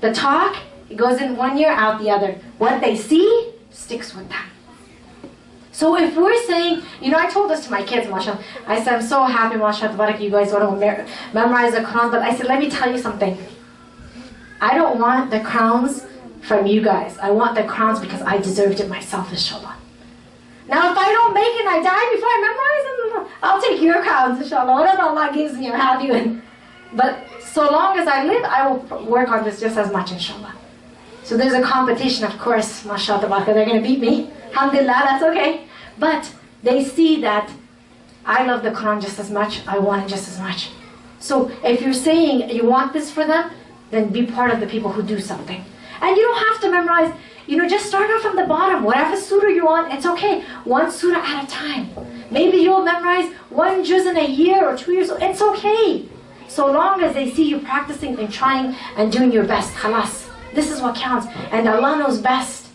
The talk, it goes in one ear, out the other. What they see, sticks with them. So if we're saying, I told this to my kids, mashallah. I said, I'm so happy, mashallah, you guys want to memorize the Quran. But I said, let me tell you something. I don't want the crowns from you guys. I want the crowns because I deserved it myself, inshallah. Now, if I don't make it and I die before I memorize them, I'll take your crowns, inshallah. Whatever Allah gives me, I'm happy with. But so long as I live, I will work on this just as much, inshallah. So there's a competition, of course, mashallah, they're going to beat me. Alhamdulillah, that's okay. But they see that I love the Quran just as much, I want it just as much. So if you're saying you want this for them, then be part of the people who do something. And you don't have to memorize, just start off from the bottom. Whatever surah you want, it's okay. One surah at a time. Maybe you'll memorize one juz in a year or 2 years. It's okay. So long as they see you practicing and trying and doing your best. Khalas. This is what counts. And Allah knows best.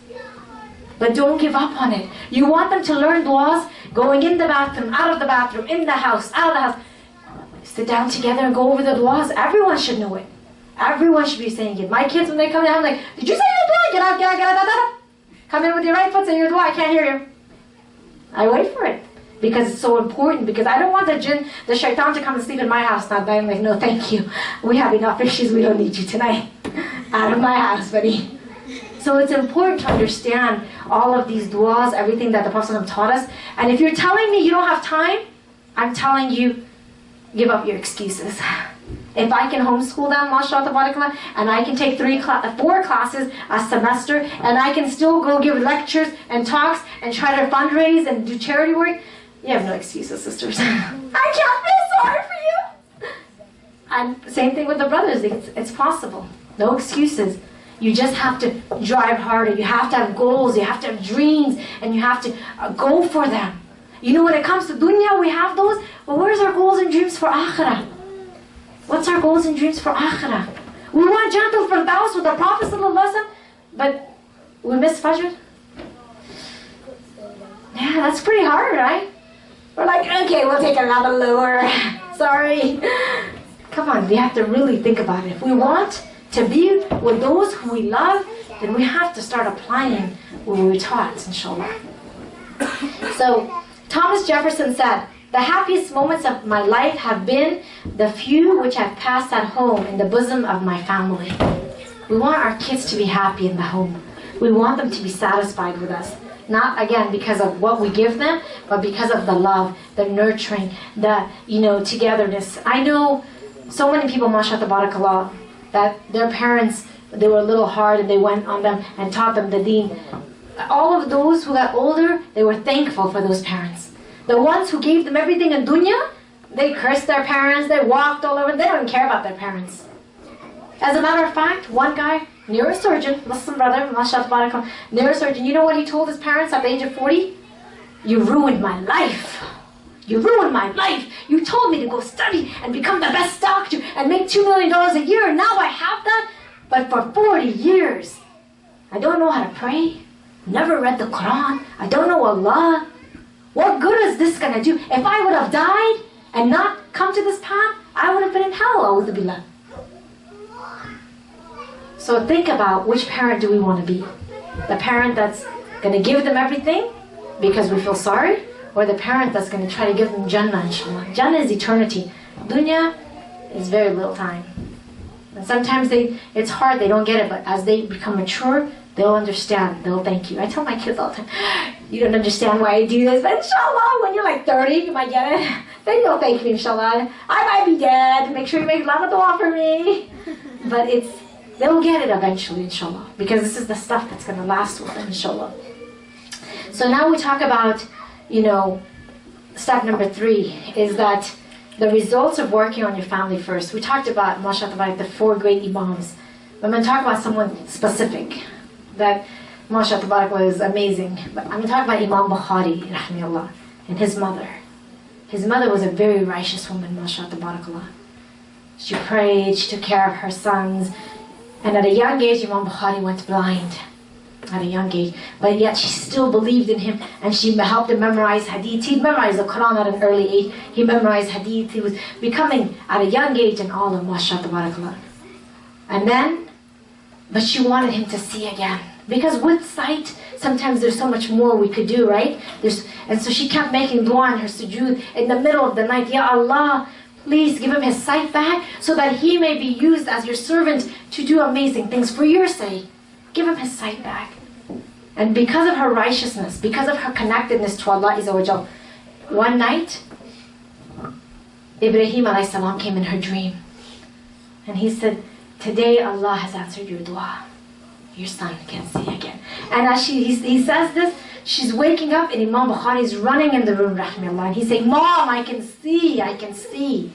But don't give up on it. You want them to learn du'as going in the bathroom, out of the bathroom, in the house, out of the house. Sit down together and go over the du'as. Everyone should know it. Everyone should be saying it. My kids, when they come down, I'm like, did you say your dua? Get out, get out, get out, get out. Come in with your right foot, say your dua. I can't hear you. I wait for it. Because it's so important. Because I don't want the jinn, the shaitan to come and sleep in my house. Not that I'm like, no, thank you. We have enough issues. We don't need you tonight. Out of my house, buddy. So it's important to understand all of these du'as, everything that the Prophet taught us. And if you're telling me you don't have time, I'm telling you, give up your excuses. If I can homeschool them, mashallah, tabarakallah, and I can take 4 classes a semester, and I can still go give lectures and talks and try to fundraise and do charity work, you have no excuses, sisters. I can't feel sorry for you. And same thing with the brothers. It's possible. No excuses. You just have to drive harder. You have to have goals. You have to have dreams. And you have to go for them. When it comes to dunya, we have those. But where's our goals and dreams for akhirah? What's our goals and dreams for akhirah? We want Jannatul Firdaus with the Prophet ﷺ, but we miss Fajr? Yeah, that's pretty hard, right? We're like, okay, we'll take another lower. Sorry. Come on, we have to really think about it. If we want to be with those who we love, then we have to start applying what we were taught, inshallah. So, Thomas Jefferson said, the happiest moments of my life have been the few which I've passed at home in the bosom of my family. We want our kids to be happy in the home. We want them to be satisfied with us. Not, again, because of what we give them, but because of the love, the nurturing, the, togetherness. I know so many people, mashallah, tabarakallah, that their parents, they were a little hard and they went on them and taught them the deen. All of those who got older, they were thankful for those parents. The ones who gave them everything in dunya, they cursed their parents, they walked all over, they don't care about their parents. As a matter of fact, one guy, neurosurgeon, Muslim brother, mashallah, neurosurgeon, you know what he told his parents at the age of 40? You ruined my life. You ruined my life. You told me to go study and become the best doctor and make $2 million a year. Now I have that. But for 40 years, I don't know how to pray. Never read the Quran. I don't know Allah. What good is this going to do? If I would have died and not come to this path, I would have been in hell. A'udhu billah. So think about, which parent do we want to be? The parent that's going to give them everything because we feel sorry? Or the parent that's going to try to give them Jannah, inshallah. Jannah is eternity. Dunya is very little time. And sometimes it's hard, they don't get it, but as they become mature, they'll understand, they'll thank you. I tell my kids all the time, you don't understand why I do this, but inshallah, when you're like 30, you might get it. Then you'll thank me, inshallah. I might be dead, make sure you make love dua for me. But they'll get it eventually, inshallah, because this is the stuff that's going to last with them, inshallah. So now we talk about, step number 3 is that the results of working on your family first. We talked about, mashallah, the 4 great imams. I'm going to talk about someone specific that, mashallah, is amazing. But I'm going to talk about Imam Bukhari, rahimahullah, and his mother. His mother was a very righteous woman, mashallah. She prayed, she took care of her sons, And at a young age, Imam Bukhari went blind. At a young age. But yet she still believed in him, and she helped him memorize hadith. He memorized the Quran at an early age. He memorized hadith. He was becoming, at a young age, an alim, mashallah, tabarakallah. And then, but she wanted him to see again. Because with sight, sometimes there's so much more we could do, right? And so she kept making dua in her sujood in the middle of the night. Ya Allah, please give him his sight back so that he may be used as your servant to do amazing things for your sake. Give him his sight back. And because of her righteousness, because of her connectedness to Allah Azza wa Jal, one night, Ibrahim alayhi salam came in her dream. And he said, today Allah has answered your dua. Your son can see again. And as he says this, she's waking up and Imam Bukhari is running in the room, rahimahullah. And he's saying, Mom, I can see.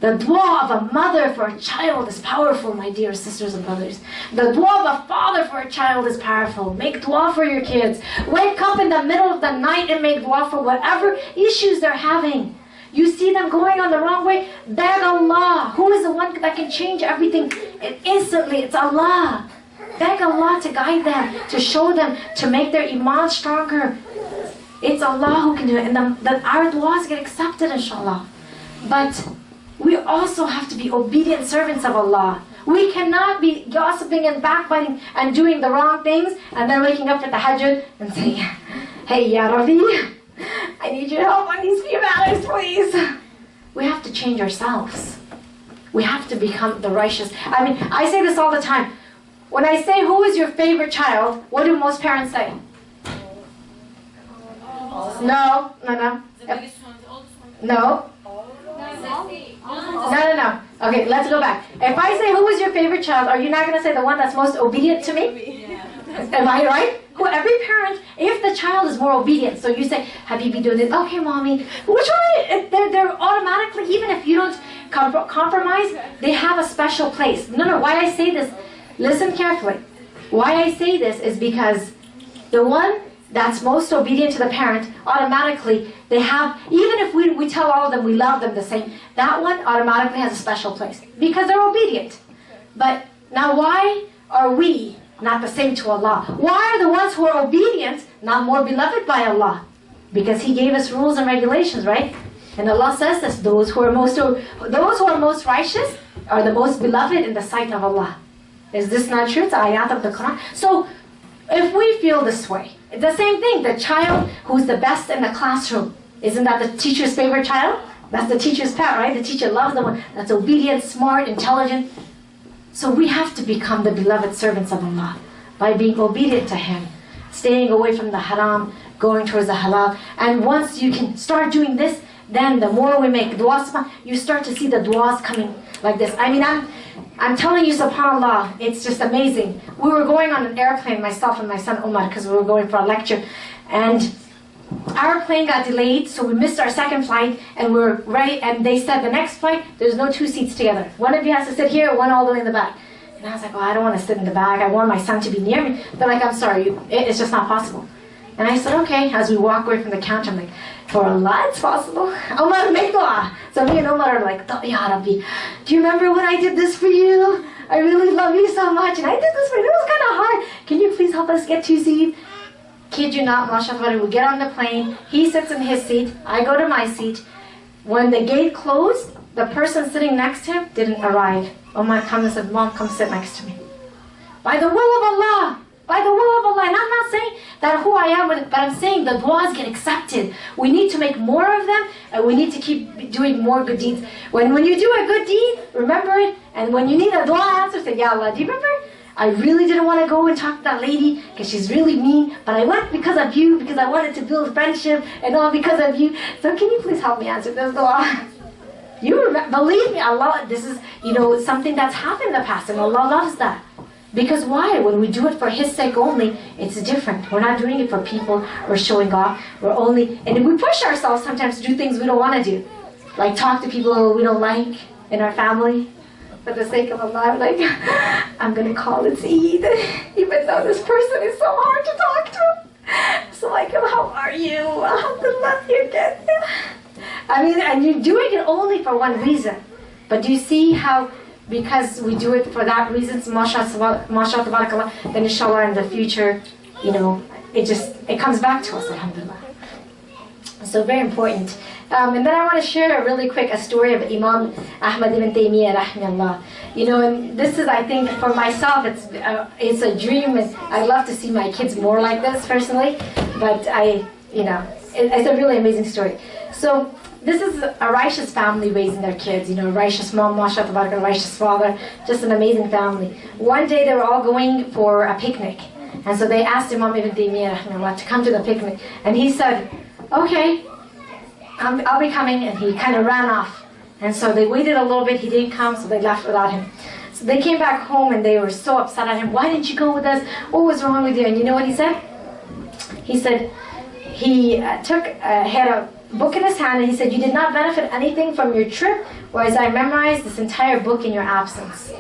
The dua of a mother for a child is powerful, my dear sisters and brothers. The dua of a father for a child is powerful. Make dua for your kids. Wake up in the middle of the night and make dua for whatever issues they're having. You see them going on the wrong way, beg Allah. Who is the one that can change everything instantly? It's Allah. Beg Allah to guide them, to show them, to make their iman stronger. It's Allah who can do it. And our duas get accepted, inshallah. But we also have to be obedient servants of Allah. We cannot be gossiping and backbiting and doing the wrong things and then waking up for tahajjud and saying, hey, Ya Rabbi, I need your help on these few matters, please. We have to change ourselves. We have to become the righteous. I mean, I say this all the time. When I say, who is your favorite child, what do most parents say? No. No. No. Okay, let's go back. If I say, who is your favorite child, are you not going to say the one that's most obedient to me? Am I right? Every parent, if the child is more obedient, so you say, Habibi, do this. Okay, mommy. Which one? They're automatically, even if you don't compromise, they have a special place. No, why I say this, listen carefully. Why I say this is because the one that's most obedient to the parent, automatically, they have, even if we tell all of them we love them the same, that one automatically has a special place. Because they're obedient. But now why are we not the same to Allah? Why are the ones who are obedient not more beloved by Allah? Because He gave us rules and regulations, right? And Allah says this, those who are most righteous are the most beloved in the sight of Allah. Is this not true? It's ayat of the Quran. So, if we feel this way, it's the same thing. The child who's the best in the classroom, isn't that the teacher's favorite child? That's the teacher's pet, right? The teacher loves the one that's obedient, smart, intelligent. So we have to become the beloved servants of Allah by being obedient to Him, staying away from the haram, going towards the halal. And once you can start doing this, then the more we make du'as, you start to see the du'as coming like this. I mean, I'm telling you, subhanAllah, it's just amazing. We were going on an airplane, myself and my son Umar, because we were going for a lecture. And our plane got delayed, so we missed our second flight, and we were ready, and they said the next flight, there's no two seats together. One of you has to sit here, one all the way in the back. And I was like, well, I don't want to sit in the back. I want my son to be near me. They're like, I'm sorry, it's just not possible. And I said, okay. As we walk away from the counter, I'm like, for Allah, it's possible. Umar, make dua. So me and Umar are like, Ya Rabbi, do you remember when I did this for you? I really love you so much, and I did this for you. It was kind of hard. Can you please help us get two seats? Kid you not, mashallah, we get on the plane. He sits in his seat. I go to my seat. When the gate closed, the person sitting next to him didn't arrive. Umar comes and said, Mom, come sit next to me. By the will of Allah. By the will of Allah. And I'm not saying that who I am, but I'm saying the du'as get accepted. We need to make more of them, and we need to keep doing more good deeds. When you do a good deed, remember it. And when you need a dua answer, say, Ya Allah, do you remember? I really didn't want to go and talk to that lady because she's really mean, but I went because of you, because I wanted to build friendship and all because of you. So can you please help me answer this dua? Believe me, Allah, this is, something that's happened in the past, and Allah loves that. Because why? When we do it for His sake only, it's different. We're not doing it for people or showing off. And we push ourselves sometimes to do things we don't want to do. Like talk to people we don't like in our family. For the sake of Allah, like, I'm going to call it Eid, even though this person is so hard to talk to. So like, how are you? Alhamdulillah, you're good. I mean, and you're doing it only for one reason. But do you see how because we do it for that reason, mashallah, tabarakallah, then inshallah in the future, it comes back to us, alhamdulillah. So very important. And then I want to share a story of Imam Ahmad ibn Taymiyyah rahimahullah. And this is, I think, for myself, it's a dream, and I'd love to see my kids more like this personally, but it's a really amazing story. So this is a righteous family raising their kids, a righteous mom, mashallah, a righteous father, just an amazing family. One day they were all going for a picnic, and so they asked Imam ibn Taymiyyah rahimahullah to come to the picnic, and he said, okay, I'll be coming, and he kind of ran off. And so they waited a little bit, he didn't come, so they left without him. So they came back home and they were so upset at him. Why didn't you go with us? What was wrong with you? And you know what he said? He said, he had a book in his hand, and he said, you did not benefit anything from your trip, whereas I memorized this entire book in your absence.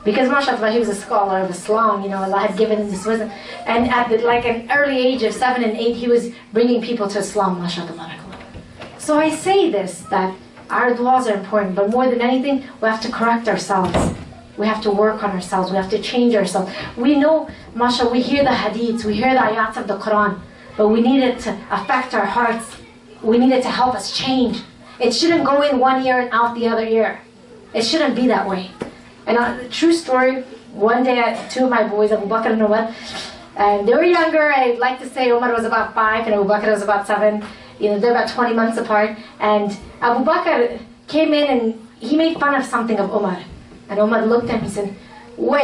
Because mashallah, he was a scholar of Islam, Allah had given him this wisdom. And at an early age of 7 and 8, he was bringing people to Islam, mashallah. So I say this, that our du'as are important, but more than anything, we have to correct ourselves. We have to work on ourselves. We have to change ourselves. We know, mashallah, we hear the hadiths, we hear the ayats of the Quran, but we need it to affect our hearts. We need it to help us change. It shouldn't go in one ear and out the other ear. It shouldn't be that way. And a true story, one day, two of my boys, Abu Bakr and Umar, and they were younger. I'd like to say Umar was about 5 and Abu Bakr was about 7. They're about 20 months apart. And Abu Bakr came in and he made fun of something of Umar. And Umar looked at him and said, woe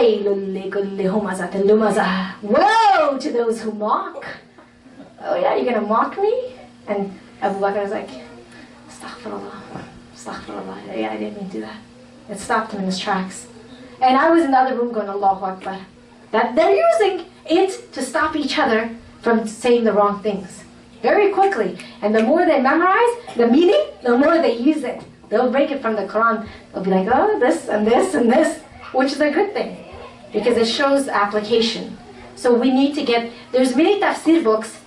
to those who mock. Oh yeah, you're going to mock me? And Abu Bakr was like, astaghfirullah. Yeah, I didn't mean to do that. It stopped him in his tracks. And I was in the other room going, Allahu Akbar. That they're using it to stop each other from saying the wrong things. Very quickly. And the more they memorize the meaning, the more they use it. They'll break it from the Quran. They'll be like, oh, this and this and this, which is a good thing because it shows application. So we need to there's many tafsir books,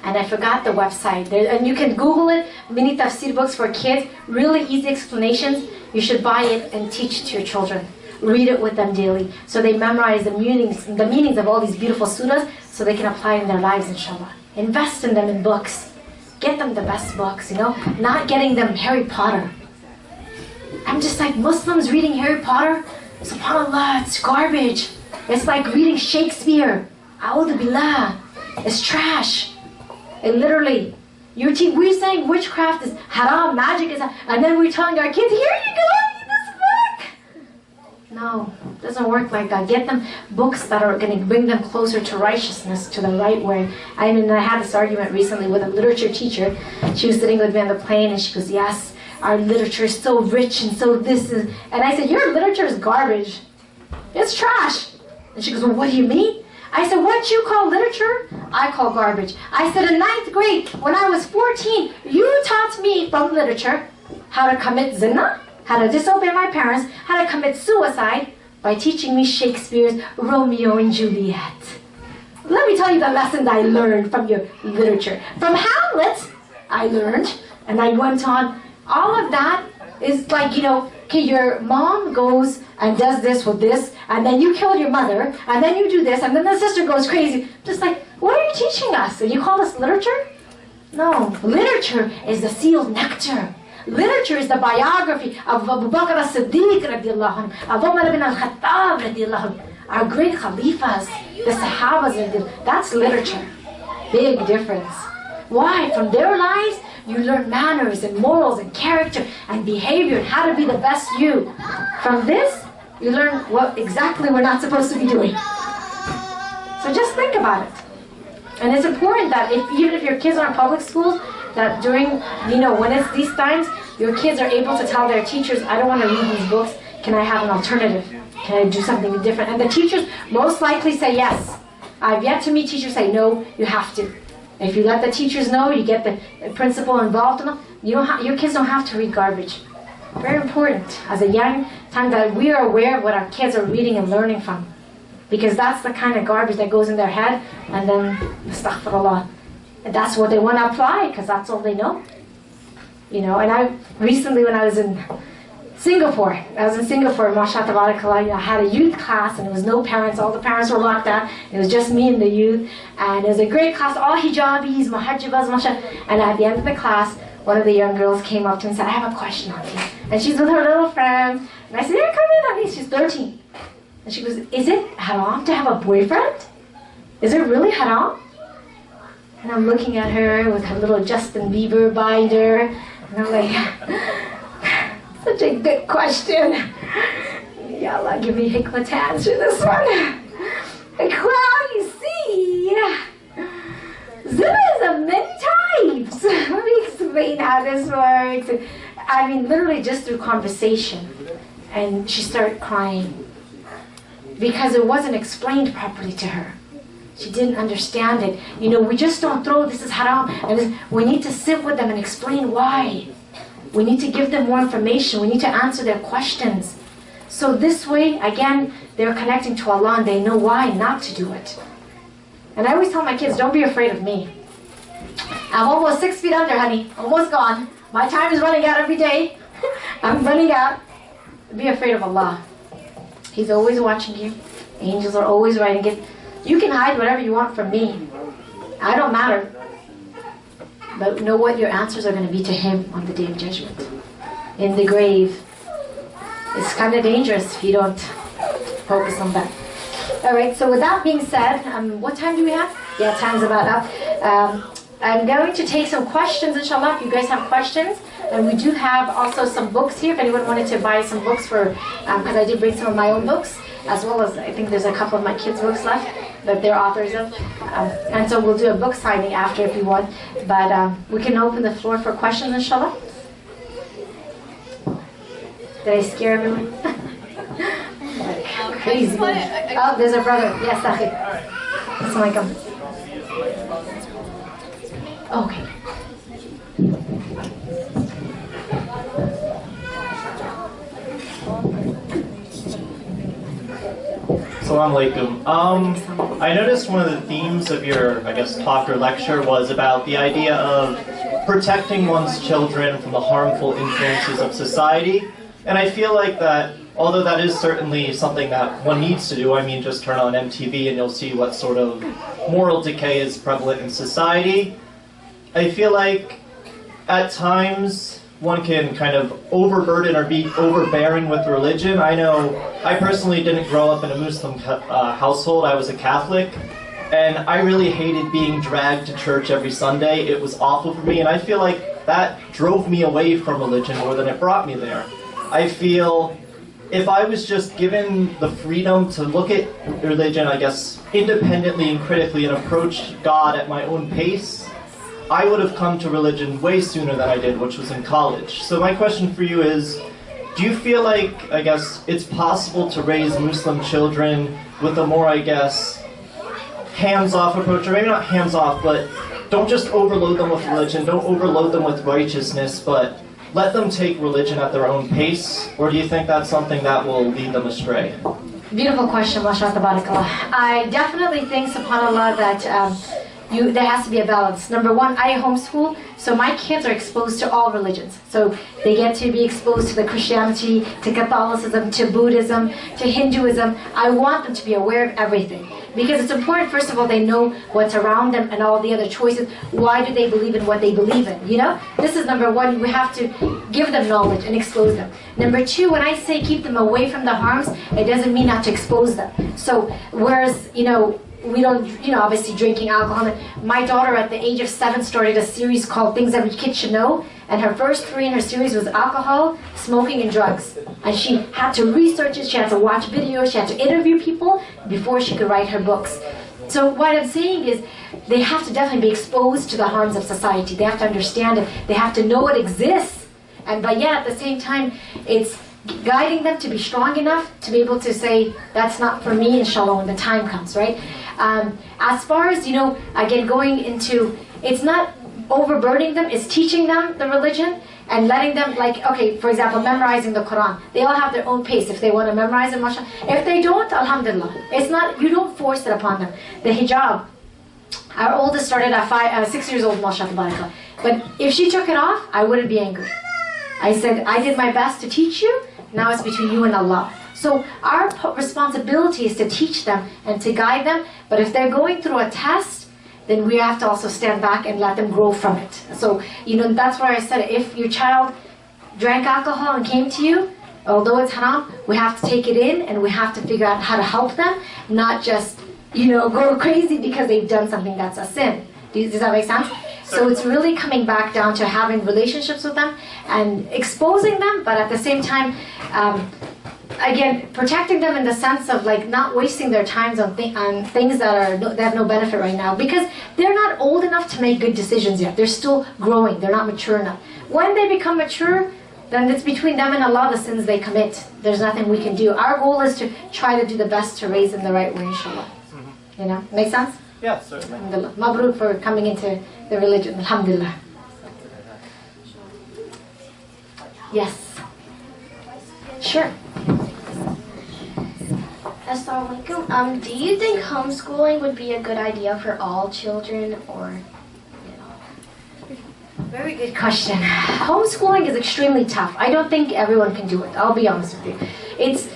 and I forgot the website. And you can Google it, many tafsir books for kids, really easy explanations. You should buy it and teach it to your children. Read it with them daily so they memorize the meanings of all these beautiful surahs so they can apply it in their lives, inshallah. Invest in them in books. Get them the best books, not getting them Harry Potter. I'm just like, Muslims reading Harry Potter? SubhanAllah, it's garbage. It's like reading Shakespeare. A'udhu billah. It's trash. It literally, we're saying witchcraft is haram, magic is haram, and then we're telling our kids, here you go, read this book. No, it doesn't work like that. Get them books that are going to bring them closer to righteousness, to the right way. I had this argument recently with a literature teacher. She was sitting with me on the plane and she goes, yes, our literature is so rich and so this is... And I said, your literature is garbage. It's trash. And she goes, well, what do you mean? I said, what you call literature, I call garbage. I said, in 9th grade, when I was 14, you taught me from literature how to commit zina, how to disobey my parents, how to commit suicide by teaching me Shakespeare's Romeo and Juliet. Let me tell you the lessons I learned from your literature. From Hamlet, I learned, and I went on. All of that is like, okay, your mom goes and does this with this, and then you killed your mother, and then you do this, and then the sister goes crazy. Just like, what are you teaching us? And you call this literature? No, literature is the sealed nectar. Literature is the biography of Abu Bakr as-Siddiq radiallahu anhu, of Umar ibn al-Khattab radiallahu anhu, our great Khalifas, the Sahabas radiallahu. That's literature. Big difference. Why? From their lives, you learn manners and morals and character and behavior and how to be the best you. From this, you learn what exactly we're not supposed to be doing. So just think about it. And it's important that even if your kids are in public schools, that during, when it's these times, your kids are able to tell their teachers, I don't want to read these books, can I have an alternative? Can I do something different? And the teachers most likely say yes. I've yet to meet teachers say no, you have to. If you let the teachers know, you get the principal involved in them, your kids don't have to read garbage. Very important as a young time that we are aware of what our kids are reading and learning from. Because that's the kind of garbage that goes in their head, and then, astaghfirullah, and that's what they want to apply, because that's all they know. And I recently, when I was in Singapore. I was in Singapore, mashallah, tabarakallah. I had a youth class and there was no parents. All the parents were locked out. It was just me and the youth. And it was a great class, all hijabis, muhajjabas, mashallah. And at the end of the class, one of the young girls came up to me and said, I have a question on you. And she's with her little friend. And I said, yeah, come in, honey. She's 13. And she goes, is it haram to have a boyfriend? Is it really haram? And I'm looking at her with her little Justin Bieber binder. And I'm like, such a good question. Ya Allah, give me hikmah to answer this one. Like, well, you see, zina is of many types. Let me explain how this works. I mean, literally just through conversation. And she started crying because it wasn't explained properly to her. She didn't understand it. You know, we just don't throw this is haram. And we need to sit with them and explain why. We need to give them more information. We need to answer their questions. So this way, again, they're connecting to Allah and they know why not to do it. And I always tell my kids, don't be afraid of me. I'm almost 6 feet under, honey. Almost gone. My time is running out every day. I'm running out. Be afraid of Allah. He's always watching you. Angels are always writing it. You can hide whatever you want from me. I don't matter. But know what your answers are going to be to Him on the Day of Judgment. In the grave. It's kind of dangerous if you don't focus on that. Alright, so with that being said, what time do we have? Yeah, time's about up. I'm going to take some questions, inshallah, if you guys have questions. And we do have also some books here, if anyone wanted to buy some books for, because I did bring some of my own books, as well as I think there's a couple of my kids' books left that they're authors of. And so we'll do a book signing after if you want. But we can open the floor for questions, inshallah. Did I scare everyone? Like, crazy. Oh, there's a brother. Yes, Akhi. Assalamualaikum. Okay. Assalamu alaikum. I noticed one of the themes of your, I guess, talk or lecture was about the idea of protecting one's children from the harmful influences of society. And I feel like that, although that is certainly something that one needs to do, I mean, just turn on MTV and you'll see what sort of moral decay is prevalent in society. I feel like at times one can kind of overburden or be overbearing with religion. I know I personally didn't grow up in a Muslim household. I was a Catholic, and I really hated being dragged to church every Sunday. It was awful for me, and I feel like that drove me away from religion more than it brought me there. I feel if I was just given the freedom to look at religion, I guess, independently and critically and approach God at my own pace, I would have come to religion way sooner than I did, which was in college. So my question for you is, do you feel like, I guess, it's possible to raise Muslim children with a more, I guess, hands-off approach, or maybe not hands-off, but don't just overload them with religion, don't overload them with righteousness, but let them take religion at their own pace? Or do you think that's something that will lead them astray? Beautiful question, mashallah, tabarakallah. I definitely think, subhanAllah, that there has to be a balance. Number one, I homeschool, so my kids are exposed to all religions. So they get to be exposed to the Christianity, to Catholicism, to Buddhism, to Hinduism. I want them to be aware of everything. Because it's important, first of all, they know what's around them and all the other choices. Why do they believe in what they believe in? You know? This is number one. We have to give them knowledge and expose them. Number two, when I say keep them away from the harms, it doesn't mean not to expose them. So, whereas, you know, we don't, obviously drinking alcohol. My daughter at the age of 7 started a series called Things Every Kid Should Know. And her first 3 in her series was alcohol, smoking, and drugs. And she had to research it, she had to watch videos, she had to interview people before she could write her books. So what I'm saying is, they have to definitely be exposed to the harms of society. They have to understand it. They have to know it exists. But yet, at the same time, it's guiding them to be strong enough to be able to say, that's not for me, inshallah, when the time comes, right? As far as, again, going into, it's not overburdening them, it's teaching them the religion and letting them, like, okay, for example, memorizing the Quran. They all have their own pace if they want to memorize it, mashallah. If they don't, alhamdulillah. It's not, you don't force it upon them. The hijab, our oldest started at 6 years old, mashallah. But if she took it off, I wouldn't be angry. I said, I did my best to teach you, Now it's between you and Allah. So our responsibility is to teach them and to guide them. But if they're going through a test, then we have to also stand back and let them grow from it. So, that's why I said if your child drank alcohol and came to you, although it's haram, we have to take it in and we have to figure out how to help them, not just, go crazy because they've done something that's a sin. Does that make sense? So it's really coming back down to having relationships with them and exposing them, but at the same time, again, protecting them in the sense of like not wasting their times on things that have no benefit right now, because they're not old enough to make good decisions yet. They're still growing. They're not mature enough. When they become mature, then it's between them and Allah the sins they commit. There's nothing we can do. Our goal is to try to do the best to raise them the right way, inshallah. Make sense? Yeah, certainly. Alhamdulillah. Mabruk for coming into the religion. Alhamdulillah. Yes. Sure. Assalamu alaikum. Do you think homeschooling would be a good idea for all children, or? Very good question. Homeschooling is extremely tough. I don't think everyone can do it. I'll be honest with you. It's,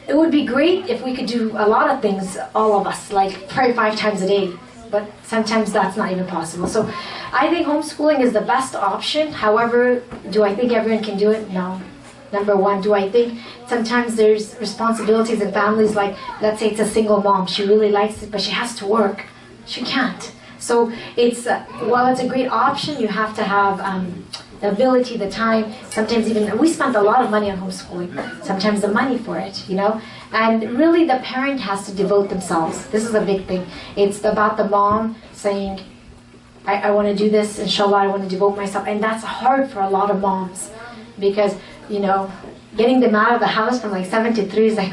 it would be great if we could do a lot of things, all of us, like pray 5 times a day. But sometimes that's not even possible. So I think homeschooling is the best option. However, do I think everyone can do it? No. Number one, do I think sometimes there's responsibilities in families, like let's say it's a single mom. She really likes it, but she has to work. She can't. So it's, while it's a great option, you have to have the ability, the time. Sometimes even, we spent a lot of money on homeschooling. Sometimes the money for it, And really the parent has to devote themselves. This is a big thing. It's about the mom saying, I want to do this, inshallah, I want to devote myself. And that's hard for a lot of moms. Because, getting them out of the house from like 7 to 3 is like,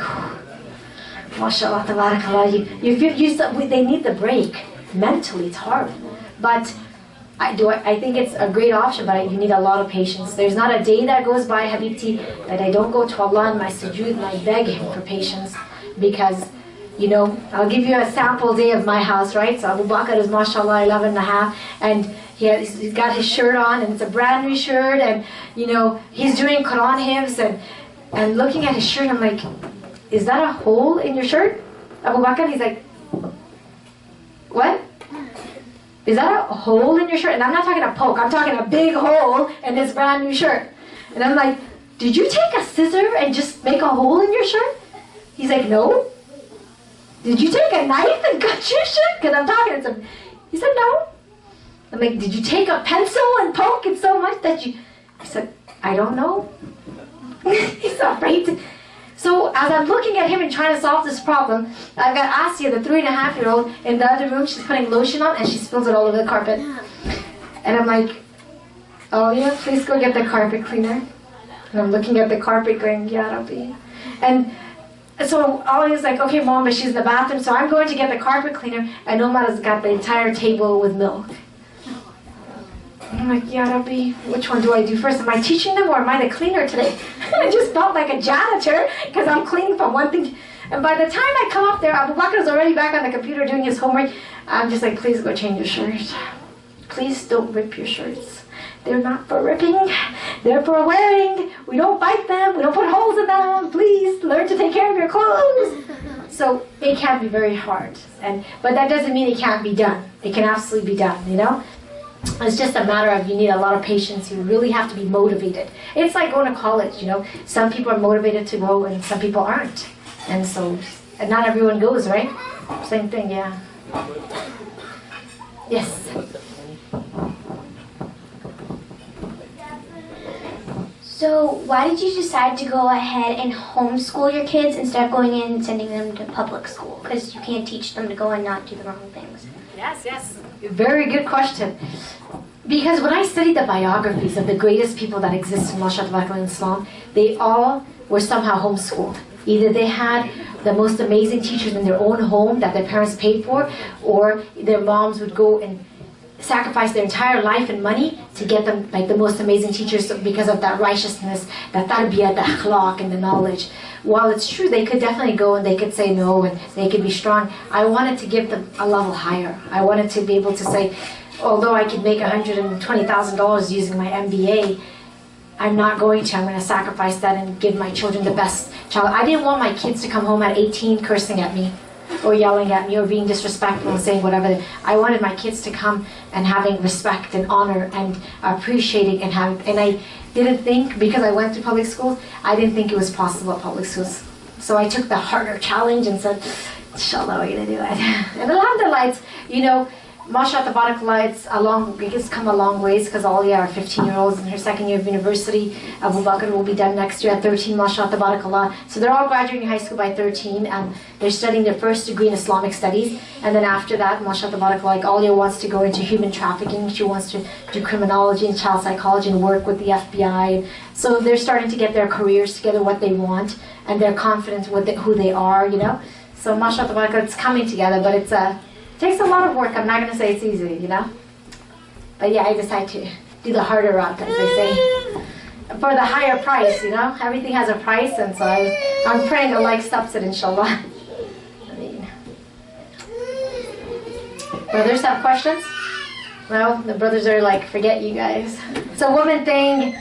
mashallah, tabarakallah. You feel, they need the break. Mentally, it's hard. But I think it's a great option, but you need a lot of patience. There's not a day that goes by, Habibti, that I don't go to Allah in my sujood and I beg Him for patience. Because, I'll give you a sample day of my house, right? So Abu Bakr is, mashallah, 11 and a half, and he's got his shirt on, and it's a brand new shirt, and, he's doing Quran hymns, and looking at his shirt, I'm like, is that a hole in your shirt, Abu Bakr? He's like, what? Is that a hole in your shirt? And I'm not talking a poke, I'm talking a big hole in this brand new shirt. And I'm like, did you take a scissor and just make a hole in your shirt? He's like, no. Did you take a knife and cut your shirt? Because I'm talking, he said, no. I'm like, did you take a pencil and poke it so much that you... I said, I don't know. He's afraid to... So as I'm looking at him and trying to solve this problem, I've got Asya, the 3.5-year-old, in the other room. She's putting lotion on and she spills it all over the carpet. And I'm like, oh yeah, please go get the carpet cleaner. And I'm looking at the carpet going, Ya Rabbi. And so Ali's like, okay mom, but she's in the bathroom, so I'm going to get the carpet cleaner, and Omar has got the entire table with milk. I'm like, Ya Rabbi, which one do I do first? Am I teaching them or am I the cleaner today? I just felt like a janitor because I'm cleaning from one thing. And by the time I come up there, Abu Bakr is already back on the computer doing his homework. I'm just like, please go change your shirt. Please don't rip your shirts. They're not for ripping. They're for wearing. We don't bite them. We don't put holes in them. Please learn to take care of your clothes. So it can be very hard. But that doesn't mean it can't be done. It can absolutely be done, It's just a matter of you need a lot of patience. You really have to be motivated. It's like going to college, Some people are motivated to go and some people aren't. And not everyone goes, right? Same thing, yeah. Yes. So why did you decide to go ahead and homeschool your kids instead of going in and sending them to public school? Because you can't teach them to go and not do the wrong things. Yes. Very good question. Because when I studied the biographies of the greatest people that exist in Islam, they all were somehow homeschooled. Either they had the most amazing teachers in their own home that their parents paid for, or their moms would go and sacrifice their entire life and money to get them like the most amazing teachers because of that righteousness, that tarbiyah, the akhlaq, and the knowledge. While it's true, they could definitely go and they could say no and they could be strong. I wanted to give them a level higher. I wanted to be able to say, although I could make $120,000 using my MBA, I'm not going to. I'm going to sacrifice that and give my children the best child. I didn't want my kids to come home at 18 cursing at me or yelling at me or being disrespectful and saying whatever. I wanted my kids to come and having respect and honor and appreciating and I didn't think, because I went to public schools, I didn't think it was possible at public schools. So I took the harder challenge and said, inshallah, we're going to do it. And alhamdulillah, it's, you know, mashallah, tabarakallah, it's come a long ways, because Alia, our 15-year-olds in her second year of university, Abu Bakr will be done next year at 13, mashallah, tabarakallah. So they're all graduating high school by 13, and they're studying their first degree in Islamic studies. And then after that, mashallah, tabarakallah, like Alia wants to go into human trafficking. She wants to do criminology and child psychology and work with the FBI. So they're starting to get their careers together, what they want, and they're confident with who they are, you know. So mashallah, tabarakallah, it's coming together, but it takes a lot of work. I'm not going to say it's easy, you know. But yeah, I decided to do the harder route, as they say, for the higher price, you know. Everything has a price, and so I'm praying Allah accepts it, inshallah. I mean, brothers have questions? Well, the brothers are like, forget you guys. It's a woman thing.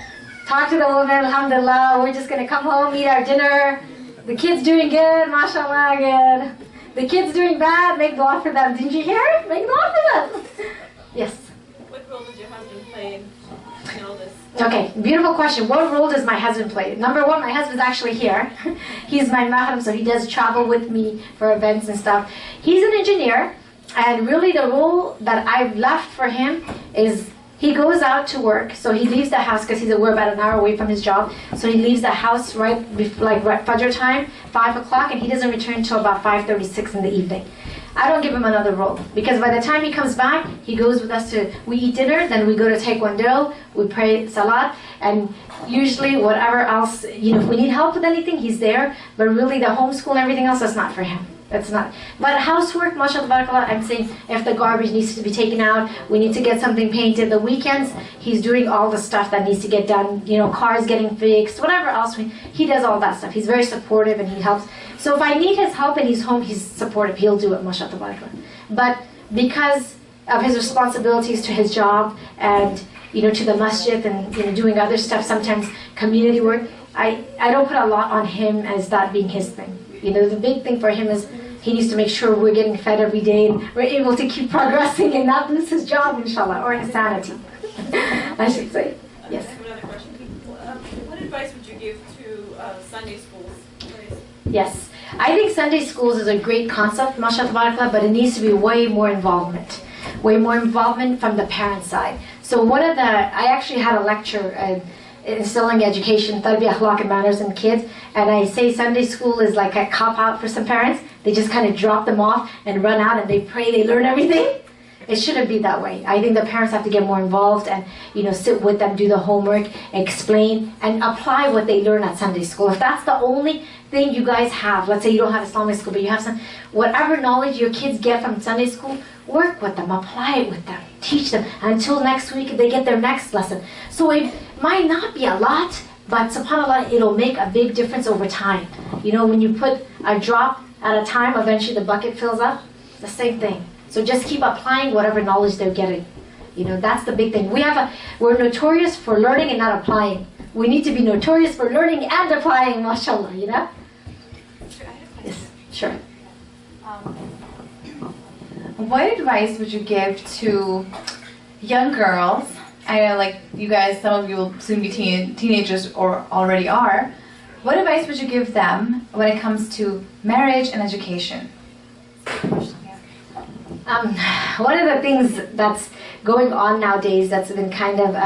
Talk to the woman, alhamdulillah. We're just going to come home, eat our dinner. The kids doing good, mashallah, good. The kids doing bad, make dua for them. Didn't you hear? Make dua for them. Yes? What role does your husband play in all this? Okay, beautiful question. What role does my husband play? Number one, my husband's actually here. He's my mahram, so he does travel with me for events and stuff. He's an engineer, and really the role that I've left for him is he goes out to work. So he leaves the house, because we're about an hour away from his job. So he leaves the house right Fajr time, 5 o'clock, and he doesn't return until about 5:36 in the evening. I don't give him another role, because by the time he comes back, he goes with us we eat dinner, then we go to Taekwondo, we pray Salat, and usually whatever else, you know, if we need help with anything, he's there. But really the homeschool and everything else, that's not for him. That's not. But housework, mashallah, barakallah, I'm saying if the garbage needs to be taken out, we need to get something painted. The weekends, he's doing all the stuff that needs to get done. You know, cars getting fixed, whatever else. He does all that stuff. He's very supportive and he helps. So if I need his help and he's home, he's supportive. He'll do it, mashallah, barakallah. But because of his responsibilities to his job and, you know, to the masjid and, you know, doing other stuff, sometimes community work, I don't put a lot on him as that being his thing. You know, the big thing for him is he needs to make sure we're getting fed every day and we're able to keep progressing and not lose his job, inshallah, or his sanity, I should say. Yes. I have another question. What advice would you give to Sunday schools? Yes. I think Sunday schools is a great concept, mashallah, tabarakallah, but it needs to be way more involvement. Way more involvement from the parent side. So I actually had a lecture instilling education, tarbiyah, akhlaq, and manners in kids, and I say Sunday school is like a cop-out for some parents. They just kind of drop them off and run out and they pray, they learn everything. It shouldn't be that way. I think the parents have to get more involved and, you know, sit with them, do the homework, explain, and apply what they learn at Sunday school. If that's the only thing you guys have, let's say you don't have Islamic school, but you have whatever knowledge your kids get from Sunday school, work with them, apply it with them, teach them until next week they get their next lesson. So it might not be a lot, but subhanAllah, it'll make a big difference over time. You know, when you put a drop at a time, eventually the bucket fills up. The same thing. So just keep applying whatever knowledge they're getting. You know, that's the big thing. We're notorious for learning and not applying. We need to be notorious for learning and applying, mashallah, you know? Yes, sure. What advice would you give to young girls? I know, like, you guys, some of you will soon be teenagers or already are. What advice would you give them when it comes to marriage and education? One of the things that's going on nowadays that's been kind of,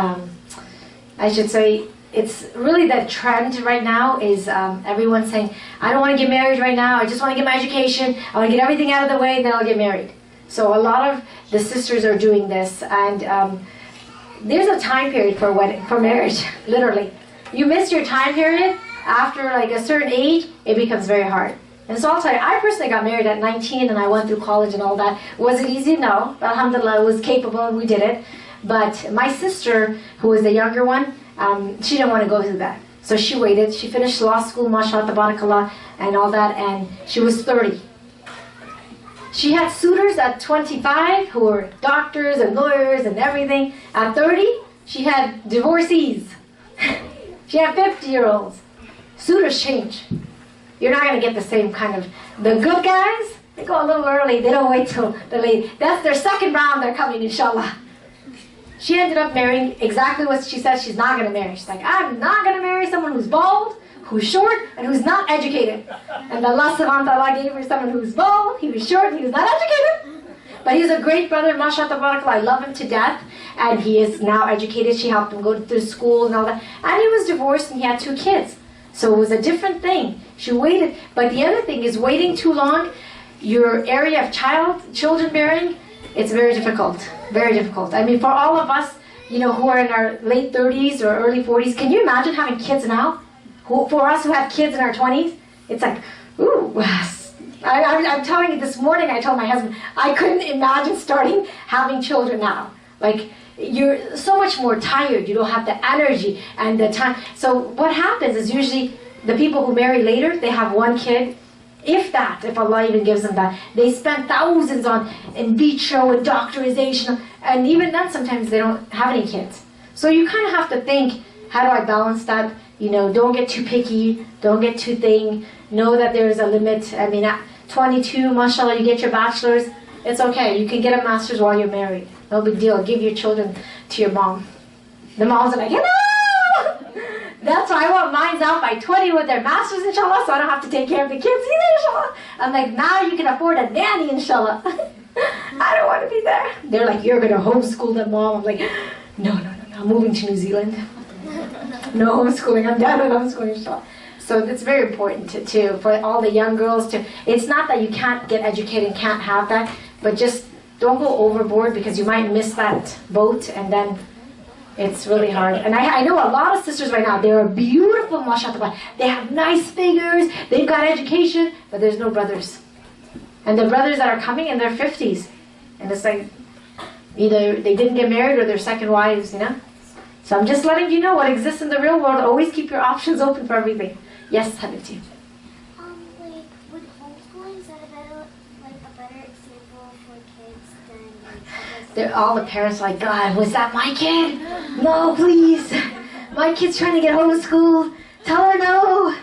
I should say, it's really the trend right now is everyone saying, I don't want to get married right now, I just want to get my education, I want to get everything out of the way, then I'll get married. So a lot of the sisters are doing this, and there's a time period for marriage, literally. You miss your time period, after like a certain age, it becomes very hard. And so I'll tell you, I personally got married at 19 and I went through college and all that. Was it easy? No. But alhamdulillah, I was capable and we did it. But my sister, who was the younger one, she didn't want to go through that. So she waited. She finished law school, mashallah, tabarakallah, and all that, and she was 30. She had suitors at 25 who were doctors and lawyers and everything. At 30, she had divorcees. If you have 50-year-olds, suitors change. You're not going to get the same kind of, the good guys, they go a little early. They don't wait till the late. That's their second round. They're coming, inshallah. She ended up marrying exactly what she said she's not going to marry. She's like, I'm not going to marry someone who's bald, who's short, and who's not educated. And Allah subhanahu wa ta'ala gave her someone who's bald, he was short, he was not educated. But he's a great brother, mashallah tabarakallah. I love him to death. And he is now educated. She helped him go to school and all that. And he was divorced and he had 2 kids. So it was a different thing. She waited. But the other thing is waiting too long, your area of children bearing, it's very difficult. Very difficult. I mean, for all of us, you know, who are in our late 30s or early 40s, can you imagine having kids now? For us who have kids in our 20s, it's like, ooh. I'm telling you, this morning I told my husband, I couldn't imagine starting having children now. Like, you're so much more tired. You don't have the energy and the time. So what happens is usually the people who marry later, they have 1 kid. If that, if Allah even gives them that, they spend thousands on in vitro and doctorization, and even then sometimes they don't have any kids. So you kind of have to think, how do I balance that? You know, don't get too picky, don't get too thing, know that there is a limit. I mean, at 22, mashallah, you get your bachelor's, it's okay. You can get a master's while you're married. No big deal. Give your children to your mom. The moms are like, no! That's why I want mine's out by 20 with their masters, inshallah, so I don't have to take care of the kids either, inshallah. I'm like, now you can afford a nanny, inshallah. I don't want to be there. They're like, you're going to homeschool them, mom. I'm like, no. I'm moving to New Zealand. No homeschooling. I'm done with homeschooling, inshallah. So it's very important for all the young girls to, it's not that you can't get educated and can't have that, but just don't go overboard because you might miss that boat and then it's really hard. And I know a lot of sisters right now, they are beautiful, mashallah. They have nice figures, they've got education, but there's no brothers. And the brothers that are coming in their 50s. And it's like, either they didn't get married or they're second wives, you know? So I'm just letting you know what exists in the real world. Always keep your options open for everything. Yes, Habibti. Like, with homeschooling, is that a better example for kids than All the parents are like, God, was that my kid? No, please. My kid's trying to get homeschooled. Tell her no.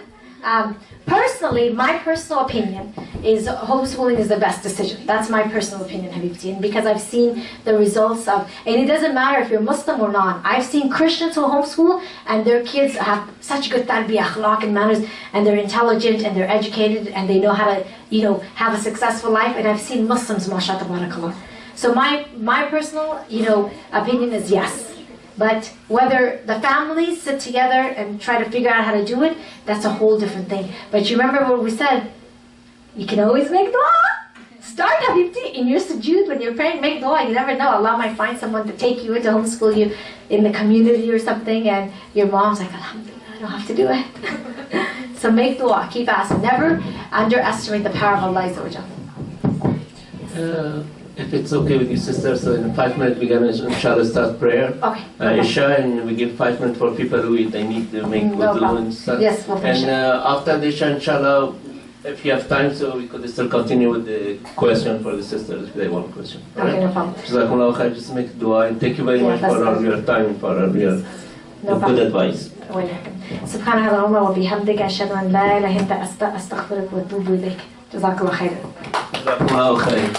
Personally, my personal opinion is homeschooling is the best decision. That's my personal opinion, Habibti. And because I've seen the results of, and it doesn't matter if you're Muslim or not. I've seen Christians who homeschool and their kids have such good tarbiyah, akhlaq and manners, and they're intelligent and they're educated and they know how to, have a successful life. And I've seen Muslims, mashallah, tabarakallah. So my personal, opinion is yes. But whether the families sit together and try to figure out how to do it, that's a whole different thing. But you remember what we said? You can always make dua. Start, Habibti, in your sujood when you're praying, make dua. You never know. Allah might find someone to take you in to homeschool you in the community or something, and your mom's like, Alhamdulillah, I don't have to do it. So make dua. Keep asking. Never underestimate the power of Allah Azza wa If it's okay with you, sister, so in 5 minutes we're going to, inshallah, start prayer. Okay. Isha, and we give 5 minutes for people who they need to make wudu and stuff. Yes, we'll finish and after the Isha, inshallah, if you have time, so we could still continue with the question for the sisters if they want a question. Okay, no problem. Jazakumullah khair, just make dua, and thank you very much for all your time and for all your good advice. سبحانك اللهم وبحمدك أشهد أن لا إله إلا أنت أستغفرك وأتوب إليك. جزاك الله خيرا. جزاكم الله خير.